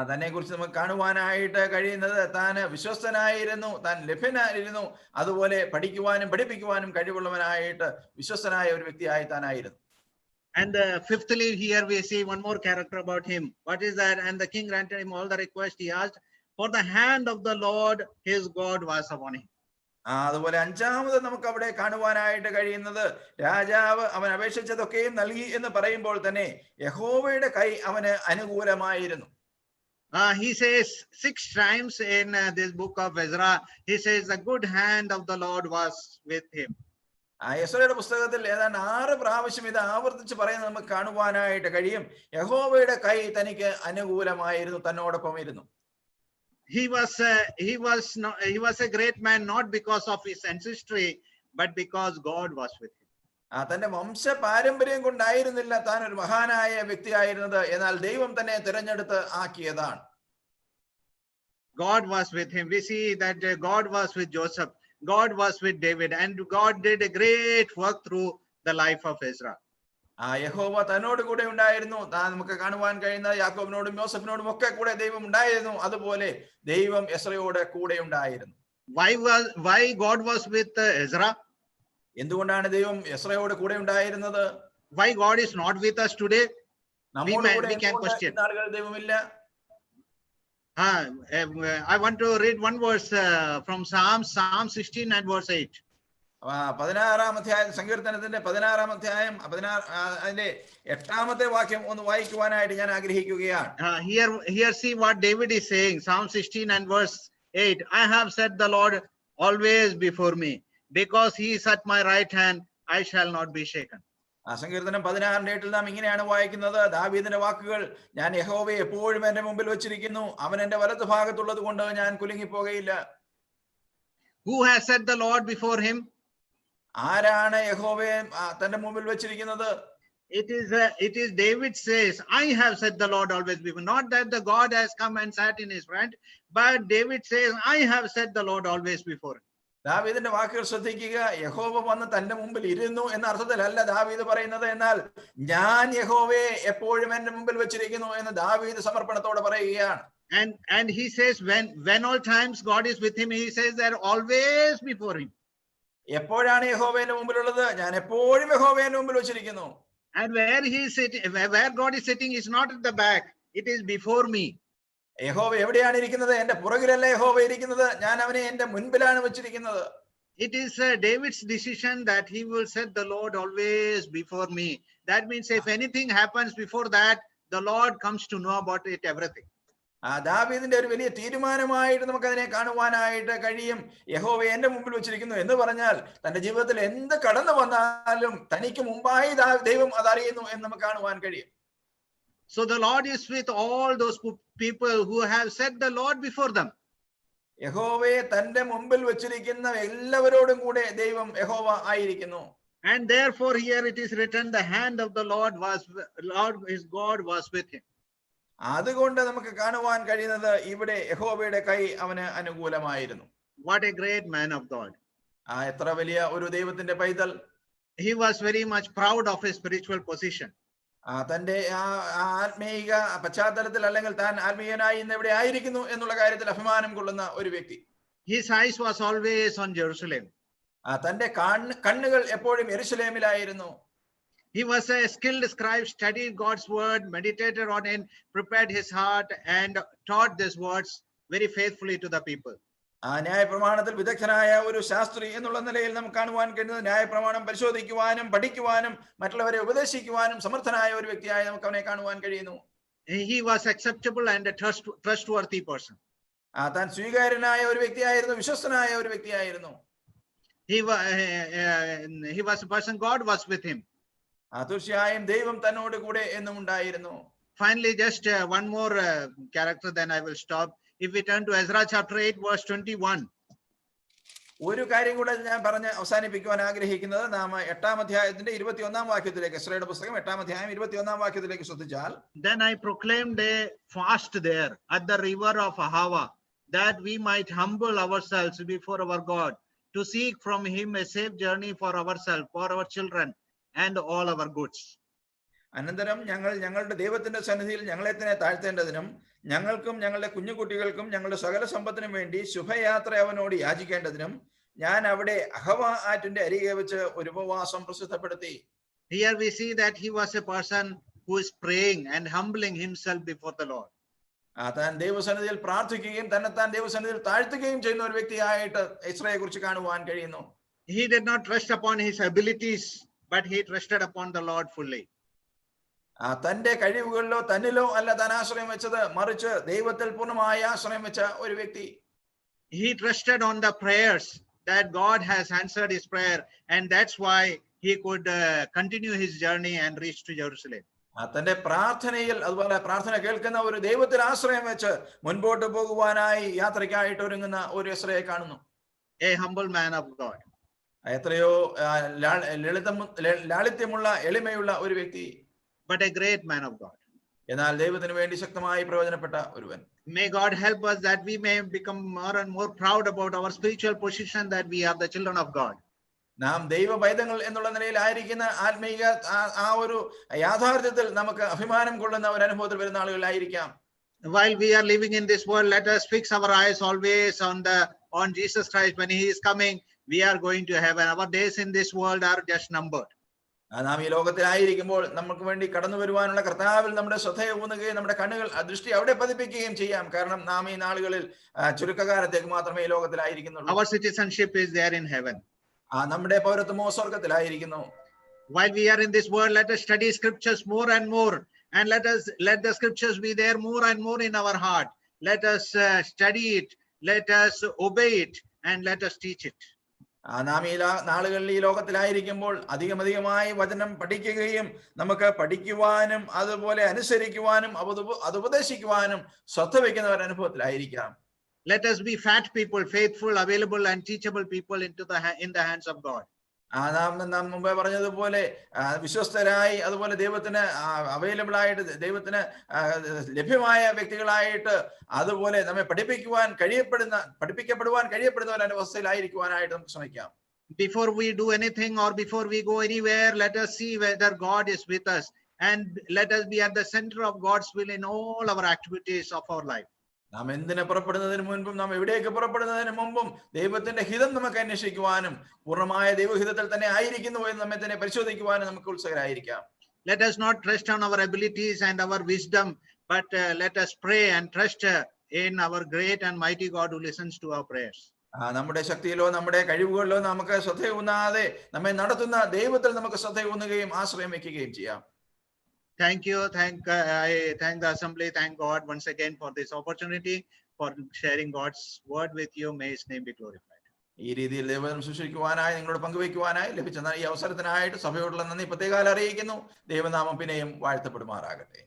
തന്നെ കുറിച്ച് നമുക്ക് കാണുവാനായിട്ട് കഴിയുന്നത് താൻ വിശ്വസ്തനായിരുന്നു, താൻ ലഭ്യനായിരുന്നു, അതുപോലെ പഠിക്കുവാനും പഠിപ്പിക്കുവാനും കഴിവുള്ളവനായിട്ട് വിശ്വസ്തനായ ഒരു വ്യക്തിയായി താനായിരുന്നു. And fifthly, here we see one more character about him. What is that? And the king granted him all the request he asked, for the hand of the Lord his God was upon him. അതുപോലെ അഞ്ചാമത് നമുക്ക് അവിടെ കാണുവാനായിട്ട് കഴിയുന്നത്, രാജാവ് അവൻ അപേക്ഷിച്ചതൊക്കെയും നൽകി എന്ന് പറയുമ്പോൾ തന്നെ യഹോവയുടെ കൈ അവന് അനുകൂലമായിരുന്നു. He says 6 times in this book of Ezra, he says the good hand of the Lord was with him. യെശയ്യായുടെ പുസ്തകത്തിൽ ഏതാണ്ട് 6 പ്രാവശ്യം ഇത് ആവർത്തിച്ച് പറയുന്നത് നമുക്ക് കാണുവാനായിട്ട് കഴിയും. യഹോവയുടെ കൈ തനിക്ക് അനുകൂലമായിരുന്നു, തന്നോടൊപ്പം ഇരുന്നു. He was a great man not because of his ancestry, but because God was with him. തന്റെ വംശ പാരമ്പര്യം കൊണ്ടായിരുന്നില്ല താൻ ഒരു മഹാനായ വ്യക്തിയായിരുന്നത്, എന്നാൽ ദൈവം തന്നെ തിരഞ്ഞെടുത്ത് ആക്കിയതാണ്. God was with him. We see that God was with Joseph, God was with David, and God did a great work through the life of Ezra. യഹോവ തന്നോട് കൂടെ ഉണ്ടായിരുന്നു. നമുക്ക് കാണുവാൻ കഴിയുന്ന യാക്കോബിനോടും യോസഫിനോടും ഒക്കെ കൂടെ ദൈവം ഉണ്ടായിരുന്നു. അതുപോലെ ദൈവം എസ്രയോട് കൂടെ ഉണ്ടായിരുന്നു. Why God was with Ezra? എന്തുകൊണ്ടാണ് ദൈവം എസ്രയോട് കൂടെ ഉണ്ടായിരുന്നത്? Why God is not with us today? We can question. ദൈവമില്ല. I want to read one verse from Psalm 16 and verse 8. 16-ാം അധ്യായം, സങ്കീർത്തനത്തിന്റെ 16-ാം അധ്യായം അതിന്റെ 8-ാമത്തെ വാക്യം ഒന്ന് വായിക്കുവാനായിട്ട് ഞാൻ ആഗ്രഹിക്കുകയാണ്. Here see what David is saying. Psalm 16 and verse 8. I have set the Lord always before me, because he is at my right hand, I shall not be shaken. സങ്കീർത്തനം 16-8 നാം ഇങ്ങനെയാണ് വായിക്കുന്നത്. ദാവീദിന്റെ വാക്കുകൾ, ഞാൻ യഹോവയെ എപ്പോഴും എന്റെ മുമ്പിൽ വെച്ചിരിക്കുന്നു, അവൻ എന്റെ വലതു ഭാഗത്തുള്ളത് കൊണ്ട് ഞാൻ കുലുങ്ങിപ്പോകയില്ല. Who has set the Lord before him? ആരാണ് യഹോവയെ തന്റെ മുമ്പിൽ വെച്ചിരിക്കുന്നത്? It is David says, I have set the Lord always before. Not that the God has come and sat in his front, but David says, I have set the Lord always before him. ദാവീദിന്റെ വാക്കുകൾ ശ്രദ്ധിക്കുക. യഹോവ വന്ന് തന്റെ മുമ്പിൽ ഇരുന്നു എന്ന അർത്ഥത്തിലല്ല ദാവീദ് പറയുന്നത്, എന്നാൽ ഞാൻ യഹോവയെ എപ്പോഴും എന്റെ മുമ്പിൽ വെച്ചിരിക്കുന്നു എന്ന് ദാവീദ് സമർപ്പണത്തോടെ പറയുകയാണ്. And he says, when all times God is with him, he says they're always before him. എപ്പോഴാണ് യഹോവയുടെ മുമ്പിലുള്ളത്? ഞാൻ എപ്പോഴും യഹോവയുടെ മുമ്പിൽ വെച്ചിരിക്കുന്നു. And where he is sitting, where God is sitting is not at the back, it is before me. യഹോവ എവിടെയാണ് ഇരിക്കുന്നത്? എന്റെ പുറകിലല്ല യഹോവ ഇരിക്കുന്നത്, ഞാൻ അവനെ എന്റെ മുൻപിലാണ് വെച്ചിരിക്കുന്നത്. It is David's decision that he will set the Lord always before me. That means if anything happens before that, the Lord comes to know about it, everything. ദാവീദിന്റെ ഒരു വലിയ തീരുമാനമായിട്ട് നമുക്ക് അതിനെ കാണുവാനായിട്ട് കഴിയും. യഹോവ എന്റെ മുമ്പിൽ വെച്ചിരിക്കുന്നു എന്ന് പറഞ്ഞാൽ തന്റെ ജീവിതത്തിൽ എന്ത് കടന്നു വന്നാലും തനിക്ക് മുമ്പായി ദൈവം അതറിയുന്നു എന്ന് നമുക്ക് കാണുവാൻ കഴിയും. So the Lord is with all those people who have set the Lord before them. യഹോവയെ തന്റെ മുമ്പിൽ വെച്ചിരിക്കുന്ന എല്ലാവരോടും കൂടെ ദൈവം യഹോവ ആയിരിക്കുന്നു. And therefore here it is written, the hand of the Lord his God was with him. അതുകൊണ്ട് നമുക്ക് കാണുവാൻ കഴിയുന്നത് ഇവിടെ യഹോവയുടെ കൈ അവന് അനുകൂലമായിരുന്നു. What a great man of God. എത്ര വലിയ ഒരു ദൈവത്തിന്റെ പൈതൽ. He was very much proud of his spiritual position. തന്റെ ആത്മീയ പശ്ചാത്തലത്തിൽ അല്ലെങ്കിൽ താൻ ആത്മീയനായി ഇന്ന് എവിടെ ആയിരിക്കുന്നു എന്നുള്ള കാര്യത്തിൽ അഭിമാനം കൊള്ളുന്ന ഒരു വ്യക്തി. His eyes was always on Jerusalem. തന്റെ കണ്ണുകൾ എപ്പോഴും യെരൂശലേമിലായിരുന്നു. He was a skilled scribe, studied God's word, meditated on it, prepared his heart, and taught these words very faithfully to the people. ന്യായപ്രമാണത്തിൽ വിദഗ്ധനായ ഒരു ശാസ്ത്രി എന്നുള്ള നിലയിൽ നമുക്ക് കാണുവാൻ കഴിയുന്നത് ന്യായപ്രമാണം പരിശോധിക്കുവാനും പഠിക്കുവാനും മറ്റുള്ളവരെ ഉപദേശിക്കുവാനും സമർത്ഥനായ ഒരു വ്യക്തിയായി നമുക്ക് അവനെ കാണുവാൻ കഴിയുന്നു. He was acceptable and a trustworthy person. താൻ സ്വീകാര്യനായ ഒരു വ്യക്തിയായിരുന്നു, വിശ്വസ്തനായ ഒരു വ്യക്തിയായിരുന്നു. He was a person, God was with him. തീർച്ചയായും ദൈവം തന്നോട് കൂടെ എന്നും ഉണ്ടായിരുന്നു. Finally, just one more character, then I will stop. If we turn to Ezra chapter 8, verse 21. ഒരു കാര്യം കൂടെ ഞാൻ പറഞ്ഞ് അവസാനിപ്പിക്കുവാൻ ആഗ്രഹിക്കുന്നത്, നാം 8-ാം അധ്യായത്തിന്റെ 21-ാം വാക്യത്തിലേക്ക്, എസ്രയുടെ പുസ്തകം 8-ാം അധ്യായം 21-ാം വാക്യത്തിലേക്ക് ശ്രദ്ധിച്ചാൽ, Then I proclaimed a fast there at the river of Ahava, that we might humble ourselves before our God, to seek from him a safe journey for ourselves, for our children, and all our goods. അനന്തരം ഞങ്ങൾ ഞങ്ങളുടെ ദൈവത്തിന്റെ സന്നിധിയിൽ ഞങ്ങളെ തന്നെ താഴ്ത്തേണ്ടതിനും ഞങ്ങൾക്കും ഞങ്ങളുടെ കുഞ്ഞുകുട്ടികൾക്കും ഞങ്ങളുടെ സകല സമ്പത്തിനും വേണ്ടി ശുഭയാത്ര അവനോട് യാചിക്കേണ്ടതിനും ഞാൻ അവിടെ അഹവ ആറ്റിന്റെ അരികെ വെച്ച് ഒരു ഉപവാസം പ്രസിദ്ധപ്പെടുത്തി. Here we see that he was a person who is praying and humbling himself before the Lord. താൻ ദൈവസന്നിധിയിൽ പ്രാർത്ഥിക്കുകയും തന്നെത്താൻ ദൈവസന്നിധിയിൽ താഴ്ത്തുകയും ചെയ്യുന്ന ഒരു വ്യക്തിയായിട്ട് എസ്രയെ കുറിച്ച് കാണുവാൻ കഴിയുന്നു. He did not trust upon his abilities, but he trusted upon the Lord fully. തന്റെ കഴിവുകളിലോ തന്നിലോ അല്ല താൻ ആശ്രയം വെച്ചത്, മറിച്ച് ദൈവത്തിൽ പൂർണ്ണമായ ആശ്രയം വെച്ച ഒരു വ്യക്തി. He trusted on the prayers that God has answered his prayer, and that's why he could continue his journey and reach to Jerusalem. തന്റെ പ്രാർത്ഥനയിൽ, അതുപോലെ പ്രാർത്ഥന കേൾക്കുന്ന ഒരു ദൈവത്തിൽ ആശ്രയം വെച്ച് മുൻപോട്ട് പോകുവാനായി യാത്രയ്ക്കായിട്ട് ഒരുങ്ങുന്ന ഒരു എസ്രയെ കാണുന്നു. A humble man of God. എത്രയോ ലാളിത്യമുള്ള എളിമയുള്ള ഒരു വ്യക്തി, but a great man of God. എന്നാൽ ദൈവത്തിന് വേണ്ടി ശക്തമായി പ്രയോജനപ്പെട്ട ഒരുവൻ. May God help us that we may become more and more proud about our spiritual position, that we are the children of God. നാം ദൈവ പൈതങ്ങൾ എന്നുള്ള നിലയിലായിരിക്കുന്ന ആത്മീയ ആ ഒരു യാഥാർത്ഥ്യത്തിൽ നമുക്ക് അഭിമാനം കൊള്ളുന്ന ഒരു അനുഭവത്തിൽ വരുന്ന ആളുകളായിരിക്കാം. While we are living in this world, let us fix our eyes always on Jesus Christ. When he is coming, we are going to heaven. Our days in this world are just numbered. നാം ഈ ലോകത്തിലായിരിക്കുമ്പോൾ നമുക്ക് വേണ്ടി കടന്നു വരുവാനുള്ള കർത്താവിൽ നമ്മുടെ ശ്രദ്ധയെ ഊന്നുകയും നമ്മുടെ കണ്ണുകൾ ദൃഷ്ടി അവിടെ പതിപ്പിക്കുകയും ചെയ്യാം. കാരണം നാം ഈ നാളുകളിൽ ചുരുക്കകാലത്തേക്ക് മാത്രമേ ഈ ലോകത്തിലായിരിക്കുന്നുള്ളൂ. Our citizenship is there in heaven. നമ്മുടെ പൗരത്വമോ സ്വർഗത്തിലായിരിക്കുന്നു. While we are in this world, let us study scriptures more and more, and let the scriptures be there more and more in our heart. Let us study it, let us obey it, and let us teach it. നാം ഈ നാളുകളിൽ ഈ ലോകത്തിലായിരിക്കുമ്പോൾ അധികമായി വചനം പഠിക്കുകയും നമുക്ക് പഠിക്കുവാനും അതുപോലെ അനുസരിക്കുവാനും അത് ഉപദേശിക്കുവാനും ശ്രദ്ധ വയ്ക്കുന്ന ഒരു അനുഭവത്തിലായിരിക്കാം. Let us be fat people, faithful, available, and teachable people in the hands of God. നാം മുമ്പേ പറഞ്ഞതുപോലെ വിശ്വസ്തരായി, അതുപോലെ ദൈവത്തിന് അവൈലബിൾ ആയിട്ട്, ദൈവത്തിന് ലഭ്യമായ വ്യക്തികളായിട്ട്, അതുപോലെ നമ്മെ പഠിപ്പിക്കപ്പെടുവാൻ കഴിയപ്പെടുന്ന ഒരു അവസ്ഥയിലായിരിക്കുവാനായിട്ട് നമുക്ക് ശ്രമിക്കാം. Before we do anything or before we go anywhere, let us see whether God is with us, and let us be at the center of God's will in all our activities of our life. നാം എന്തിനെ പുറപ്പെടുന്നതിന് മുൻപും നാം എവിടേക്ക് പുറപ്പെടുന്നതിന് മുമ്പും ദൈവത്തിന്റെ ഹിതം നമുക്ക് അന്വേഷിക്കുവാനും പൂർണ്ണമായ ദൈവഹിതത്തിൽ തന്നെ ആയിരിക്കുന്നു എന്ന് നമ്മെ തന്നെ പരിശോധിക്കുവാനും നമുക്ക് ഉത്സുകരായിരിക്കാം. Let us not trust on our abilities and our wisdom, but let us pray and trust in our great and mighty God who listens to our prayers. നമ്മുടെ ശക്തിയിലോ നമ്മുടെ കഴിവുകളിലോ നമുക്ക് ശ്രദ്ധയൂന്നാതെ നമ്മെ നടത്തുന്ന ദൈവത്തിൽ നമുക്ക് ശ്രദ്ധയൂന്നുകയും ആശ്രയം വെക്കുകയും ചെയ്യാം. Thank you. I thank the assembly. Thank God once again for this opportunity, for sharing God's word with you. May his name be glorified. ഈ രീതിയിൽ ദൈവം സൂക്ഷിക്കുവാനായി, നിങ്ങളോട് പങ്കുവയ്ക്കുവാനായി ലഭിച്ച ഈ അവസരത്തിനായിട്ട് സഭയോടുള്ള നന്ദി പ്രത്യേകം അറിയിക്കുന്നു. ദൈവനാമം പിന്നെയും വാഴ്ത്തപ്പെടുമാറാകട്ടെ.